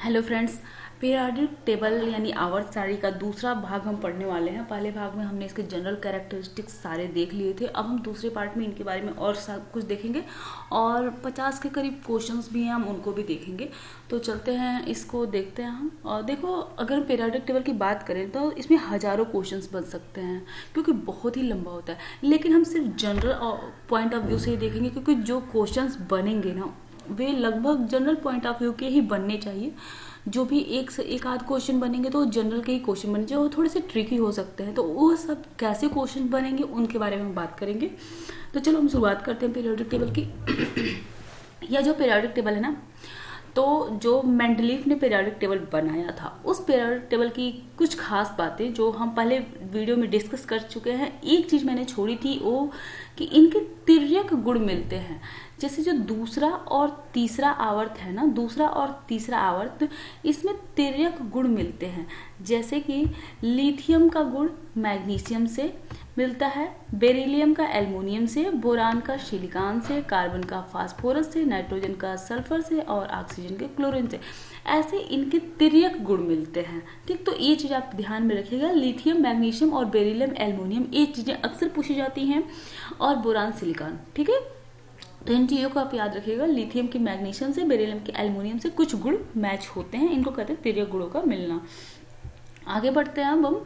Hello friends, periodic table यानी आवर्त सारणी का दूसरा भाग हम पढ़ने वाले हैं। पहले भाग में हमने इसके जनरल कैरेक्टरिस्टिक्स सारे देख लिए थे। अब हम दूसरे पार्ट में इनके बारे में और कुछ देखेंगे और 50 के करीब क्वेश्चंस भी हैं, हम उनको भी देखेंगे। तो चलते हैं, इसको देखते हैं हम। और देखो, अगर हम पीरियोडिक टेबल की बात करें तो इसमें हज़ारों क्वेश्चंस बन सकते हैं क्योंकि बहुत ही लंबा होता है। लेकिन हम सिर्फ जनरल पॉइंट ऑफ व्यू से ही देखेंगे क्योंकि जो क्वेश्चंस बनेंगे ना, वे लगभग जनरल पॉइंट ऑफ व्यू के ही बनने चाहिए। जो भी एक से एक आध क्वेश्चन बनेंगे तो जनरल के ही क्वेश्चन बनेंगे, जो थोड़े से ट्रिकी हो सकते हैं। तो वो सब कैसे क्वेश्चन बनेंगे उनके बारे में हम बात करेंगे। तो चलो हम शुरुआत करते हैं पीरियोडिक टेबल की। यह जो पीरियोडिक टेबल है ना, तो जो मेंडलीफ ने पीरियोडिक टेबल बनाया था, उस पीरियोडिक टेबल की कुछ खास बातें जो हम पहले वीडियो में डिस्कस कर चुके हैं। एक चीज मैंने छोड़ी थी, वो कि इनके तिर्यक गुण मिलते हैं। जैसे जो दूसरा और तीसरा आवर्त है ना, दूसरा और तीसरा आवर्त, इसमें तिर्यक गुण मिलते हैं। जैसे कि लिथियम का गुण मैग्नीशियम से मिलता है, बेरिलियम का एल्युमिनियम से, बोरान का सिलिकॉन से, कार्बन का फास्फोरस से, नाइट्रोजन का सल्फर से और ऑक्सीजन के क्लोरीन से। ऐसे इनके तिर्यक गुण मिलते हैं। ठीक, तो ये चीज आप ध्यान में रखिएगा। लिथियम, मैग्नीशियम और बेरिलियम, एल्युमिनियम, ये चीजें अक्सर पूछी जाती हैं, और बोरान, सिलिकॉन। ठीक है, तो इन चीजों को आप याद रखिएगा। लिथियम की मैग्नीशियम से, बेरिलियम के एल्युमिनियम से कुछ गुण मैच होते हैं, इनको कहते हैं तिर्यक गुणों का मिलना। आगे बढ़ते हैं अब हम।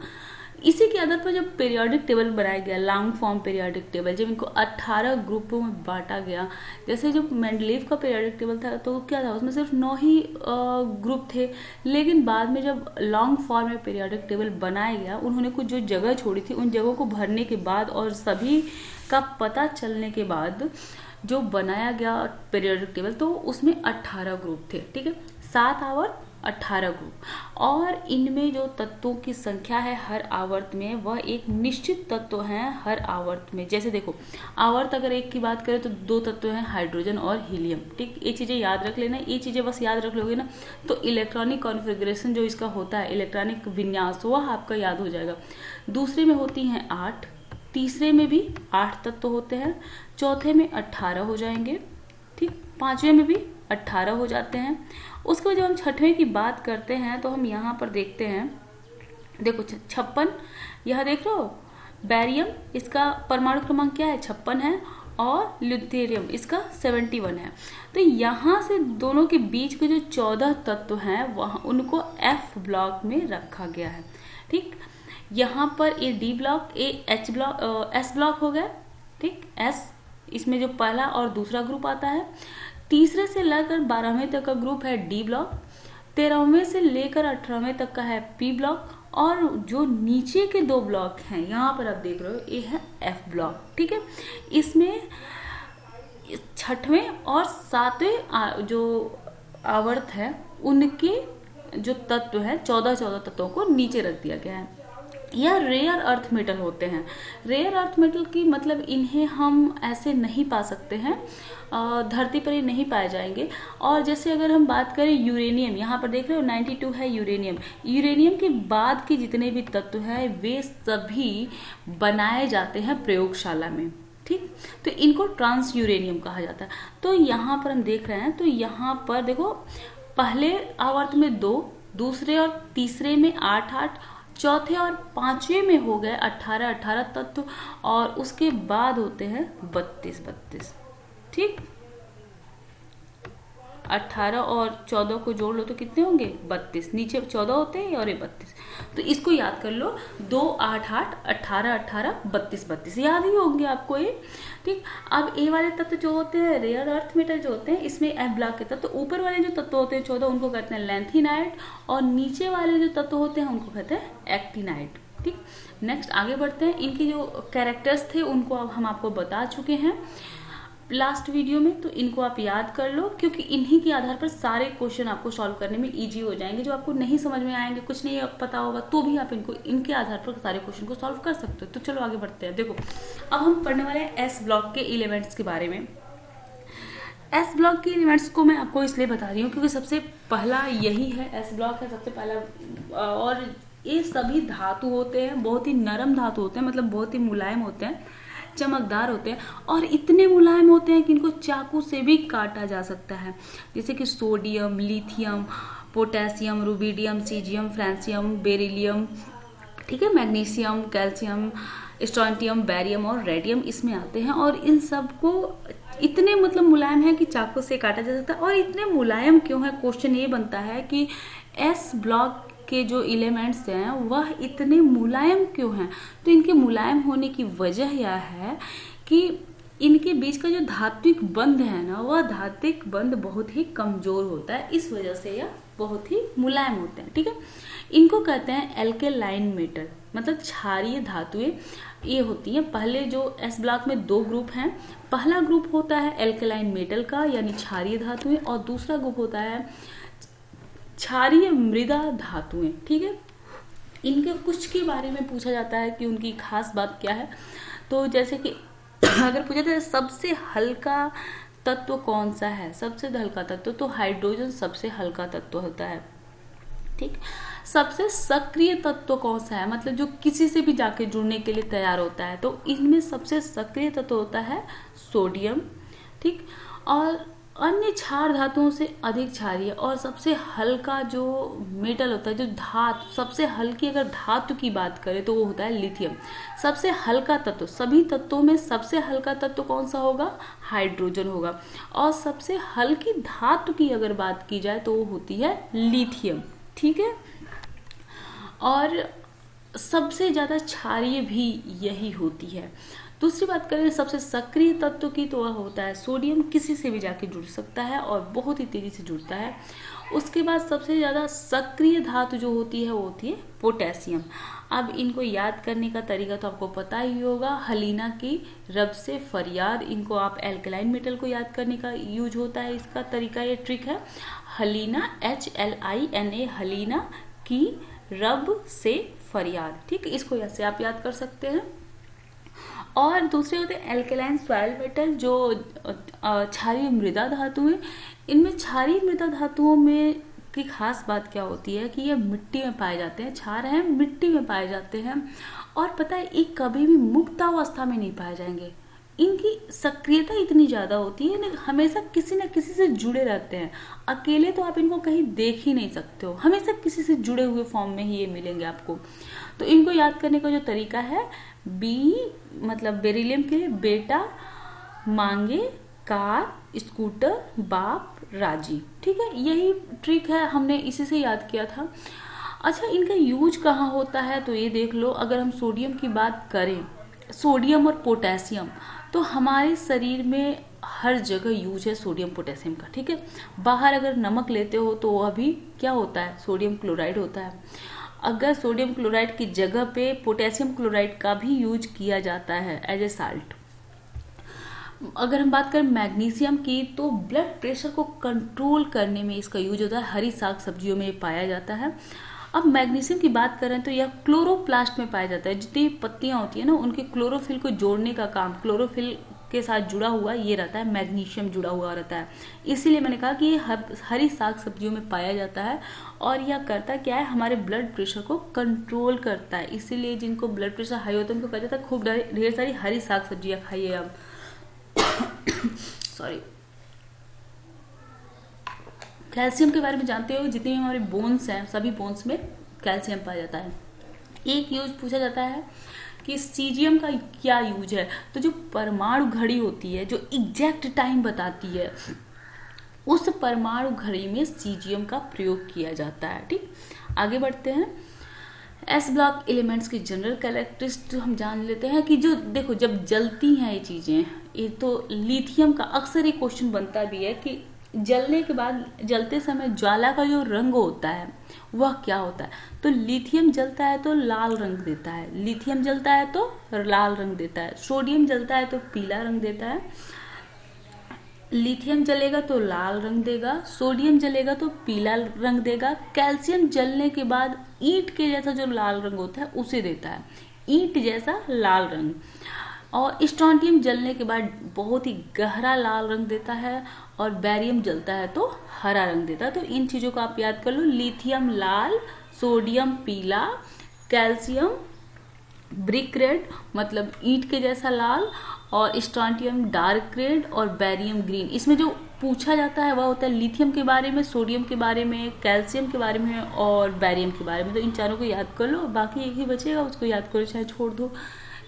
इसी के आधार पर जब पीरियोडिक टेबल बनाया गया, लॉन्ग फॉर्म पीरियोडिक टेबल, जब इनको 18 ग्रुपों में बांटा गया। जैसे जब मेंडलीफ का पीरियोडिक टेबल था तो क्या था, उसमें सिर्फ 9 ही ग्रुप थे। लेकिन बाद में जब लॉन्ग फॉर्म में पीरियोडिक टेबल बनाया गया, उन्होंने कुछ जो जगह छोड़ी थी, उन जगहों को भरने के बाद और सभी का पता चलने के बाद जो बनाया गया पीरियोडिक टेबल, तो उसमें 18 ग्रुप थे। ठीक है, 7 आवर्त, 18 ग्रुप। और इनमें जो तत्वों की संख्या है हर आवर्त में, वह एक निश्चित तत्व है हर आवर्त में। जैसे देखो, आवर्त अगर एक की बात करें तो 2 तत्व हैं, हाइड्रोजन और हीलियम। ठीक, ये चीजें याद रख लेना। ये चीजें बस याद रख लोगे ना, तो इलेक्ट्रॉनिक कॉन्फ़िगरेशन जो इसका होता है, इलेक्ट्रॉनिक विन्यास, वह आपका याद हो जाएगा। दूसरे में होती हैं 8, तीसरे में भी 8 तत्व होते हैं, चौथे में 18 हो जाएंगे। ठीक, पांचवें में भी 18 हो जाते हैं। उसके बाद जब हम छठवें की बात करते हैं तो हम यहाँ पर देखते हैं, देखो 56, यह देख लो, बैरियम, इसका परमाणु क्रमांक क्या है, 56 है, और ल्यूथेरियम इसका 71 है। तो यहाँ से दोनों के बीच के जो 14 तत्व हैं, वहाँ उनको F ब्लॉक में रखा गया है। ठीक, यहाँ पर A D block, A H block, S block हो गया। ठीक, एस, इसमें जो पहला और दूसरा ग्रुप आता है। तीसरे से लेकर 12वें तक का ग्रुप है डी ब्लॉक, 13वें से लेकर 18वें तक का है पी ब्लॉक, और जो नीचे के 2 ब्लॉक हैं, यहाँ पर आप देख रहे हो, ये है एफ ब्लॉक। ठीक है, इसमें 6वें और 7वें जो आवर्त है, उनके जो तत्व है, 14 तत्वों को नीचे रख दिया गया है। यह रेयर अर्थ मेटल होते हैं। रेयर अर्थ मेटल की मतलब इन्हें हम ऐसे नहीं पा सकते हैं, धरती पर ये नहीं पाए जाएंगे। और जैसे अगर हम बात करें यूरेनियम, यहाँ पर देख रहे हो 92 है यूरेनियम। यूरेनियम के बाद के जितने भी तत्व हैं, वे सभी बनाए जाते हैं प्रयोगशाला में। ठीक, तो इनको ट्रांस यूरेनियम कहा जाता है। तो यहाँ पर हम देख रहे हैं, तो यहाँ पर देखो, पहले आवर्त में 2, दूसरे और तीसरे में 8, चौथे और पांचवें में हो गए 18 तत्व, और उसके बाद होते हैं 32। ठीक, 18 और 14 को जोड़ लो तो कितने होंगे, 32। नीचे 14 होते हैं और ये 32। तो इसको याद कर लो, 2, 8, 18, 32 याद ही होंगे आपको ये। ठीक, अब ए वाले तत्व जो होते हैं, रेयर अर्थ मेटल जो होते हैं, इसमें एफ ब्लॉक के तत्व, ऊपर वाले जो तत्व होते हैं 14, उनको कहते हैं लैंथेनाइट, और नीचे वाले जो तत्व होते हैं उनको कहते हैं एक्टिनाइट। ठीक, नेक्स्ट आगे बढ़ते हैं। इनके जो कैरेक्टर्स थे उनको अब हम आपको बता चुके हैं लास्ट वीडियो में, तो इनको आप याद कर लो, क्योंकि इन्हीं के आधार पर सारे क्वेश्चन आपको सॉल्व करने में इजी हो जाएंगे। जो आपको नहीं समझ में आएंगे, कुछ नहीं पता होगा, तो भी आप इनके आधार पर सारे क्वेश्चन को सॉल्व कर सकते हो। तो चलो आगे बढ़ते हैं। देखो, अब हम पढ़ने वाले हैं एस ब्लॉक के एलिमेंट्स के बारे में। एस ब्लॉक के एलिमेंट्स को मैं आपको इसलिए बता रही हूँ क्योंकि सबसे पहला यही है, एस ब्लॉक है सबसे पहला। और ये सभी धातु होते हैं, बहुत ही नरम धातु होते हैं, मतलब बहुत ही मुलायम होते हैं, चमकदार होते हैं, और इतने मुलायम होते हैं कि इनको चाकू से भी काटा जा सकता है। जैसे कि sodium, lithium, potassium, rubidium, caesium, francium, beryllium, ठीक है, मैग्नीशियम, कैल्शियम, स्ट्रोंटियम, बैरियम और रेडियम इसमें आते हैं। और इन सब को इतने मतलब मुलायम है कि चाकू से काटा जा सकता है। और इतने मुलायम क्यों है, क्वेश्चन ये बनता है कि एस ब्लॉक के जो एलिमेंट्स हैं वह इतने मुलायम क्यों हैं। तो इनके मुलायम होने की वजह यह है कि इनके बीच का जो धात्विक बंध है ना, वह धात्विक बंध बहुत ही कमजोर होता है, इस वजह से यह बहुत ही मुलायम होते हैं। ठीक है, इनको कहते हैं एल्केलाइन मेटल, मतलब क्षारीय धातुएं ये होती हैं। पहले जो एस ब्लॉक में 2 ग्रुप हैं, पहला ग्रुप होता है एल्केलाइन मेटल का यानी क्षारीय धातुएं, और दूसरा ग्रुप होता है क्षारीय मृदा धातुएं। ठीक है, इनके कुछ के बारे में पूछा जाता है कि उनकी खास बात क्या है। तो जैसे कि अगर पूछा जाए सबसे हल्का तत्व कौन सा है, सबसे हल्का तत्व तो हाइड्रोजन सबसे हल्का तत्व होता है। ठीक, सबसे सक्रिय तत्व कौन सा है, मतलब जो किसी से भी जाके जुड़ने के लिए तैयार होता है, तो इनमें सबसे सक्रिय तत्व होता है सोडियम। ठीक, और अन्य क्षार धातुओं से अधिक क्षारीय और सबसे हल्का जो मेटल होता है, जो धातु सबसे हल्की अगर धातु की बात करें तो वो होता है लिथियम। सबसे हल्का तत्व, सभी तत्वों में सबसे हल्का तत्व कौन सा होगा, हाइड्रोजन होगा। और सबसे हल्की धातु की अगर बात की जाए तो वो होती है लिथियम। ठीक है, और सबसे ज्यादा क्षारीय भी यही होती है। दूसरी बात करें सबसे सक्रिय तत्व की, तो वह होता है सोडियम, किसी से भी जाके जुड़ सकता है और बहुत ही तेजी से जुड़ता है। उसके बाद सबसे ज्यादा सक्रिय धातु जो होती है वो होती है पोटेशियम। अब इनको याद करने का तरीका तो आपको पता ही होगा, हलीना की रब से फरियाद, इनको आप एल्कलाइन मेटल को याद करने का यूज होता है। इसका तरीका, ये ट्रिक है, हलीना HLINA, हलीना की रब से फरियाद। ठीक, इसको ऐसे आप याद कर सकते हैं। और दूसरे होते हैं एल्केलाइन सॉइल मेटल, जो क्षारीय मृदा धातु है। इनमें क्षारीय मृदा धातुओं में की खास बात क्या होती है कि ये मिट्टी में पाए जाते हैं, क्षार हैं मिट्टी में पाए जाते हैं। और पता है ये कभी भी मुक्तावस्था में नहीं पाए जाएंगे, इनकी सक्रियता इतनी ज्यादा होती है, हमेशा किसी न किसी से जुड़े रहते हैं। अकेले तो आप इनको कहीं देख ही नहीं सकते हो, हमेशा किसी से जुड़े हुए फॉर्म में ही ये मिलेंगे आपको। तो इनको याद करने का जो तरीका है, बी मतलब बेरिलियम के लिए बेटा, मांगे, कार, स्कूटर, बाप, राजी। ठीक है, यही ट्रिक है, हमने इसी से याद किया था। अच्छा, इनका यूज कहाँ होता है तो ये देख लो। अगर हम सोडियम की बात करें, सोडियम और पोटेशियम, तो हमारे शरीर में हर जगह यूज है सोडियम पोटेशियम का। ठीक है, बाहर अगर नमक लेते हो तो वह भी क्या होता है, सोडियम क्लोराइड होता है। अगर सोडियम क्लोराइड की जगह पे पोटेशियम क्लोराइड का भी यूज किया जाता है एज ए साल्ट। अगर हम बात करें मैग्नीशियम की, तो ब्लड प्रेशर को कंट्रोल करने में इसका यूज होता है, हरी साग सब्जियों में पाया जाता है। अब मैग्नीशियम की बात करें तो यह क्लोरोप्लास्ट में पाया जाता है, जितनी पत्तियां होती है ना उनके क्लोरोफिल को जोड़ने का काम, क्लोरोफिल के साथ जुड़ा हुआ ये रहता है, मैग्नीशियम जुड़ा हुआ रहता है। इसीलिए मैंने कहा कि ये हरी साग सब्जियों में पाया जाता है। और यह करता क्या है, हमारे ब्लड प्रेशर को कंट्रोल करता है। इसीलिए जिनको ब्लड प्रेशर हाई होता है उनको कहा जाता है खूब ढेर सारी हरी साग सब्जियां खाइए आप। सॉरी। कैल्शियम के बारे में जानते हो, जितने हमारे बोन्स हैं सभी बोन्स में कैल्शियम पाया जाता है। एक यूज पूछा जाता है कि सीजियम का क्या यूज है, तो जो परमाणु घड़ी होती है जो एग्जैक्ट टाइम बताती है, उस परमाणु घड़ी में सीजियम का प्रयोग किया जाता है। ठीक, आगे बढ़ते हैं। एस ब्लॉक एलिमेंट्स की जनरल कैरेक्टरिस्टिक हम जान लेते हैं कि जो देखो जब जलती हैं ये चीजें, ये तो लिथियम का अक्सर एक क्वेश्चन बनता भी है कि जलने के बाद, जलते समय ज्वाला का जो रंग होता है वह क्या होता है। तो लिथियम जलता है तो लाल रंग देता है, लिथियम जलता है तो लाल रंग देता है। सोडियम जलता है तो पीला रंग देता है, लिथियम जलेगा तो लाल रंग देगा, सोडियम जलेगा तो पीला रंग देगा। कैल्शियम जलने के बाद ईंट के जैसा जो लाल रंग होता है उसे देता है, ईंट जैसा लाल रंग। और स्ट्रोंटियम जलने के बाद बहुत ही गहरा लाल रंग देता है, और बैरियम जलता है तो हरा रंग देता है। तो इन चीजों को आप याद कर लो, लिथियम लाल, सोडियम पीला, कैल्शियम ब्रिक रेड मतलब ईंट के जैसा लाल, और स्ट्रोंटियम डार्क रेड और बेरियम ग्रीन। इसमें जो पूछा जाता है वह होता है लिथियम के बारे में, सोडियम के बारे में, कैल्शियम के बारे में और बेरियम के बारे में। तो इन चारों को याद कर लो, बाकी एक ही बचेगा उसको याद करो चाहे छोड़ दो।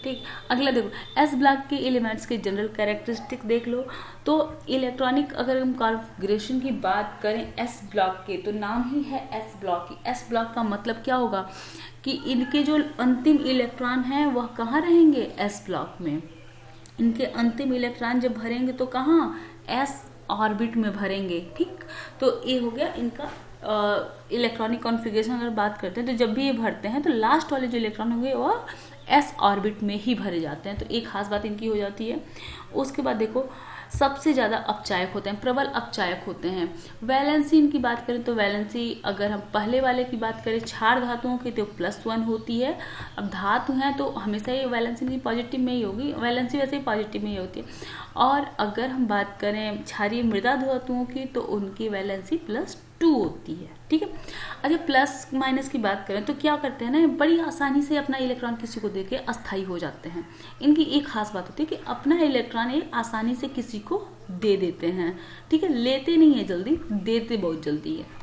ठीक, अगला देखो एस ब्लॉक के एलिमेंट्स के जनरल कैरेक्टरिस्टिक देख लो। तो इलेक्ट्रॉनिक अगर हम कॉन्फ़िगरेशन की बात करें एस ब्लॉक के, तो नाम ही है एस ब्लॉक की। एस ब्लॉक का मतलब क्या होगा कि इनके जो अंतिम इलेक्ट्रॉन हैं वह कहाँ रहेंगे, एस ब्लॉक में। इनके अंतिम इलेक्ट्रॉन जब भरेंगे तो कहाँ, एस ऑर्बिट में भरेंगे। ठीक, तो ये हो गया इनका इलेक्ट्रॉनिक कॉन्फ़िगरेशन। अगर बात करते हैं तो जब भी ये भरते हैं तो लास्ट वाले जो इलेक्ट्रॉन होंगे वह एस ऑर्बिट में ही भरे जाते हैं। तो एक खास बात इनकी हो जाती है। उसके बाद देखो सबसे ज़्यादा अपचायक होते हैं, प्रबल अपचायक होते हैं। वैलेंसी इनकी बात करें तो वैलेंसी अगर हम पहले वाले की बात करें क्षार धातुओं की तो +1 होती है। अब धातु हैं तो हमेशा ये वैलेंसी इनकी पॉजिटिव में ही होगी, वैलेंसी वैसे ही पॉजिटिव में ही होती है। और अगर हम बात करें क्षारीय मृदा धातुओं की तो उनकी वैलेंसी +2 होती है। ठीक है, अच्छा प्लस माइनस की बात करें तो क्या करते हैं ना, बड़ी आसानी से अपना इलेक्ट्रॉन किसी को देके अस्थायी हो जाते हैं। इनकी एक खास बात होती है कि अपना इलेक्ट्रॉन ये आसानी से किसी को दे देते हैं। ठीक है, लेते नहीं है जल्दी, देते बहुत जल्दी है।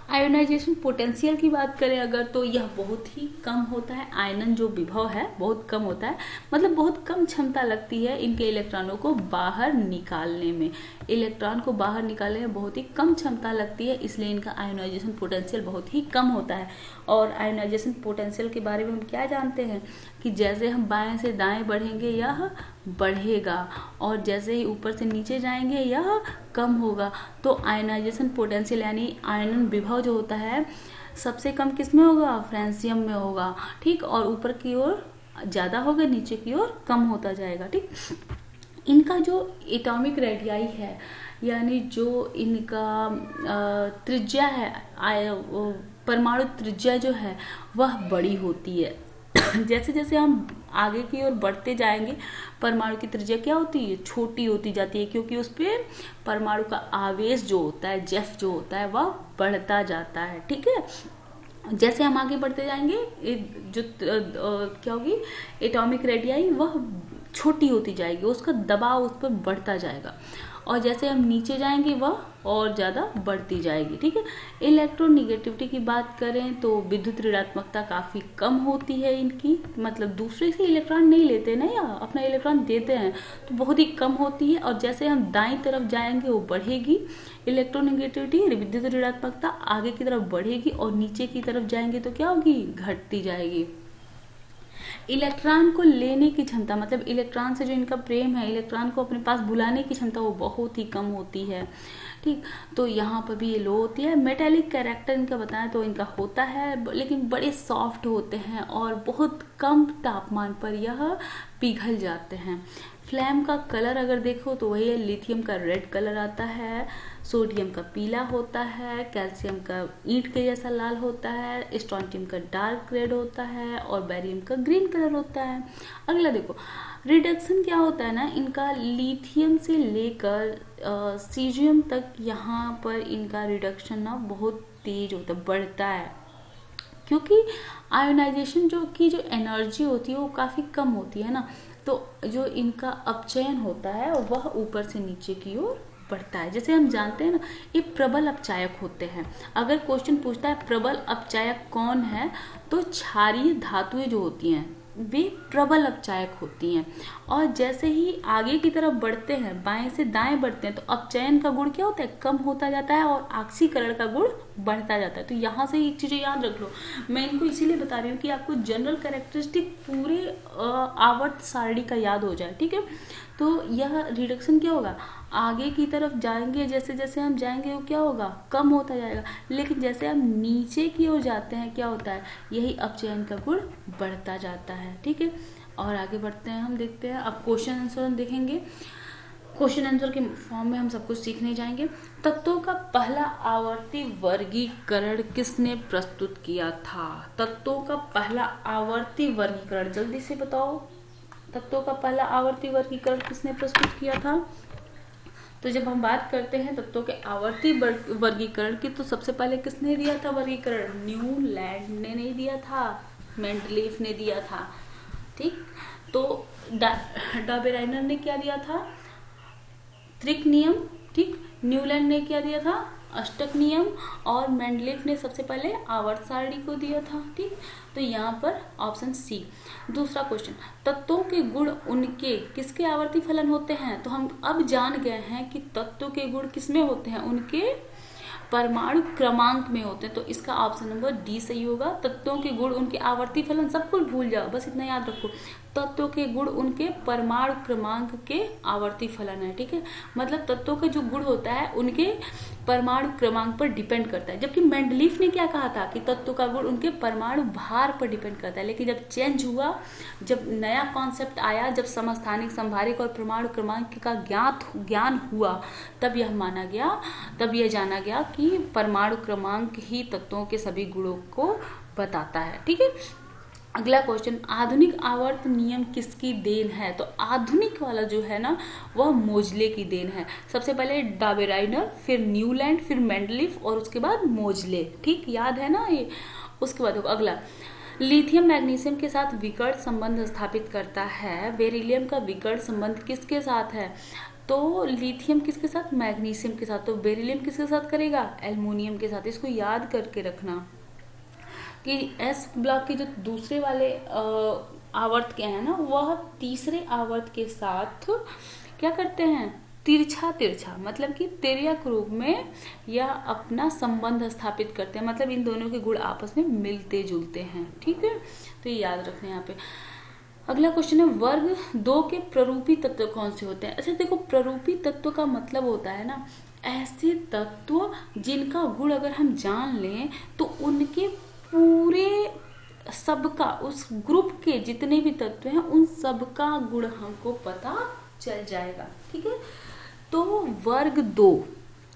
आयोनाइजेशन पोटेंशियल की बात करें अगर तो यह बहुत ही कम होता है। आयनन जो विभव है बहुत कम होता है, मतलब बहुत कम क्षमता लगती है इनके इलेक्ट्रॉनों को बाहर निकालने में। इलेक्ट्रॉन को बाहर निकालने में बहुत ही कम क्षमता लगती है, इसलिए इनका आयोनाइजेशन पोटेंशियल बहुत ही कम होता है। और आयोनाइजेशन पोटेंशियल के बारे में हम क्या जानते हैं कि जैसे हम बाएं से दाएं बढ़ेंगे यह बढ़ेगा और जैसे ही ऊपर से नीचे जाएंगे यह कम होगा। तो आयनाइजेशन पोटेंशियल यानी आयनन विभव जो होता है सबसे कम किस में होगा, फ्रांसियम में होगा। ठीक, और ऊपर की ओर ज़्यादा होगा, नीचे की ओर कम होता जाएगा। ठीक, इनका जो एटॉमिक रेडियाई है यानी जो इनका त्रिज्या है, परमाणु त्रिज्या जो है वह बड़ी होती है। जैसे जैसे हम आगे की ओर बढ़ते जाएंगे परमाणु की त्रिज्या क्या होती है, छोटी होती जाती है, क्योंकि उस पर परमाणु का आवेश जो होता है, जेफ जो होता है वह बढ़ता जाता है। ठीक है, जैसे हम आगे बढ़ते जाएंगे जो क्या होगी एटॉमिक रेडियाई वह छोटी होती जाएगी, उसका दबाव उस पर बढ़ता जाएगा और जैसे हम नीचे जाएंगे वह और ज़्यादा बढ़ती जाएगी। ठीक है, इलेक्ट्रोनिगेटिविटी की बात करें तो विद्युत ऋणात्मकता काफ़ी कम होती है इनकी, मतलब दूसरे से इलेक्ट्रॉन नहीं लेते ना या अपना इलेक्ट्रॉन देते हैं तो बहुत ही कम होती है। और जैसे हम दाईं तरफ जाएंगे वो बढ़ेगी इलेक्ट्रोनिगेटिविटी, विद्युत ऋणात्मकता आगे की तरफ बढ़ेगी और नीचे की तरफ जाएंगे तो क्या होगी, घटती जाएगी। इलेक्ट्रॉन को लेने की क्षमता, मतलब इलेक्ट्रॉन से जो इनका प्रेम है, इलेक्ट्रॉन को अपने पास बुलाने की क्षमता वो बहुत ही कम होती है। ठीक, तो यहाँ पर भी ये लो होती है। मेटेलिक कैरेक्टर इनका बताएं तो इनका होता है लेकिन बड़े सॉफ्ट होते हैं और बहुत कम तापमान पर यह पिघल जाते हैं। फ्लैम का कलर अगर देखो तो वही है, लिथियम का रेड कलर आता है, सोडियम का पीला होता है, कैल्शियम का ईंट के जैसा लाल होता है, स्ट्रोंटियम का डार्क रेड होता है और बेरियम का ग्रीन कलर होता है। अगला देखो रिडक्शन क्या होता है ना, इनका लिथियम से लेकर सीजियम तक यहाँ पर इनका रिडक्शन ना बहुत तेज होता है, बढ़ता है, क्योंकि आयोनाइजेशन जो की जो एनर्जी होती है वो काफ़ी कम होती है ना, तो जो इनका अपचयन होता है वह ऊपर से नीचे की ओर बढ़ता है। जैसे हम जानते हैं ना ये प्रबल अपचायक होते हैं। अगर क्वेश्चन पूछता है प्रबल अपचायक कौन है तो क्षारीय धातुएं जो होती हैं वे प्रबल अपचायक होती हैं। और जैसे ही आगे की तरफ बढ़ते हैं, बाएं से दाएं बढ़ते हैं, तो अपचयन का गुण क्या होता है, कम होता जाता है और ऑक्सीकरण का गुण बढ़ता जाता है। तो यहाँ से एक चीज़ याद रख लो, मैं इनको इसीलिए बता रही हूँ कि आपको जनरल कैरेक्टरिस्टिक पूरे आवर्त सारणी का याद हो जाए। ठीक है, तो यह रिडक्शन क्या होगा, आगे की तरफ जाएंगे जैसे जैसे हम जाएंगे वो क्या होगा, कम होता जाएगा, लेकिन जैसे हम नीचे की ओर जाते हैं क्या होता है, यही अपचयन का गुण बढ़ता जाता है। ठीक है, और आगे बढ़ते हैं, हम देखते हैं अब क्वेश्चन आंसर हम देखेंगे। क्वेश्चन आंसर के फॉर्म में हम सब कुछ सीखने जाएंगे। तत्वों का पहला आवर्ती वर्गीकरण किसने प्रस्तुत किया था? तत्वों का पहला आवर्ती वर्गीकरण जल्दी से बताओ, तत्वों का पहला आवर्ती वर्गीकरण किसने प्रस्तुत किया था? तो जब हम बात करते हैं तत्वों के आवर्ती वर्गीकरण की तो सबसे पहले किसने दिया था वर्गीकरण? न्यूलैंड ने नहीं दिया था, मेंडलीफ ने दिया था। ठीक, तो डाबेराइनर ने क्या दिया था, त्रिक नियम, ठीक। न्यूलैंड ने क्या दिया था, अष्टक नियम। और मेंडलीफ ने सबसे पहले आवर्त सारणी को दिया था, ठीक। तो यहाँ पर ऑप्शन सी। दूसरा क्वेश्चन, तत्वों के गुण उनके किसके आवर्ती फलन होते हैं। तो हम अब जान गए हैं कि तत्वों के गुण किसमें होते हैं, उनके परमाणु क्रमांक में होते हैं। तो इसका ऑप्शन नंबर डी सही होगा। तत्वों के गुण उनके आवर्ती फलन, सब कुछ भूल जाओ, बस इतना याद रखो, तत्वों के गुण उनके परमाणु क्रमांक के आवर्ती फलन है, ठीक है। मतलब तत्वों का जो गुण होता है उनके परमाणु क्रमांक पर डिपेंड करता है। जबकि मेंडलीफ ने क्या कहा था कि तत्वों का गुण उनके परमाणु भार पर डिपेंड करता है। लेकिन जब चेंज हुआ, जब नया कॉन्सेप्ट आया, जब समस्थानिक, संभारिक और परमाणु क्रमांक का ज्ञान हुआ, तब यह माना गया, तब यह जाना गया कि परमाणु क्रमांक ही तत्वों के सभी गुणों को बताता है, ठीक है। अगला क्वेश्चन, आधुनिक आवर्त नियम किसकी देन है। तो आधुनिक वाला जो है ना, वह मोजले की देन है। सबसे पहले डाबेराइनर, फिर न्यूलैंड, फिर मेंडलीफ और उसके बाद मोजले, ठीक, याद है ना ये। उसके बाद अगला, लिथियम मैग्नीशियम के साथ विकर्ण संबंध स्थापित करता है। बेरिलियम का विकर्ण संबंध किसके साथ है। तो लिथियम किसके साथ, मैग्नीशियम के साथ। तो बेरिलियम किसके साथ करेगा, एल्युमिनियम के साथ। इसको याद करके रखना कि एस ब्लॉक के जो दूसरे वाले आवर्त के हैं ना, वह तीसरे आवर्त के साथ क्या करते हैं, तिरछा, मतलब कि तिर्यक रूप में या अपना संबंध स्थापित करते हैं। मतलब इन दोनों के गुण आपस में मिलते जुलते हैं, ठीक है। तो ये याद रखना यहाँ पे। अगला क्वेश्चन है, वर्ग 2 के प्ररूपी तत्व कौन से होते हैं। अच्छा देखो, प्ररूपी तत्व का मतलब होता है ना, ऐसे तत्व जिनका गुण अगर हम जान लें तो उनके पूरे सबका, उस ग्रुप के जितने भी तत्व हैं उन सबका गुण हमको पता चल जाएगा, ठीक है। तो वर्ग 2,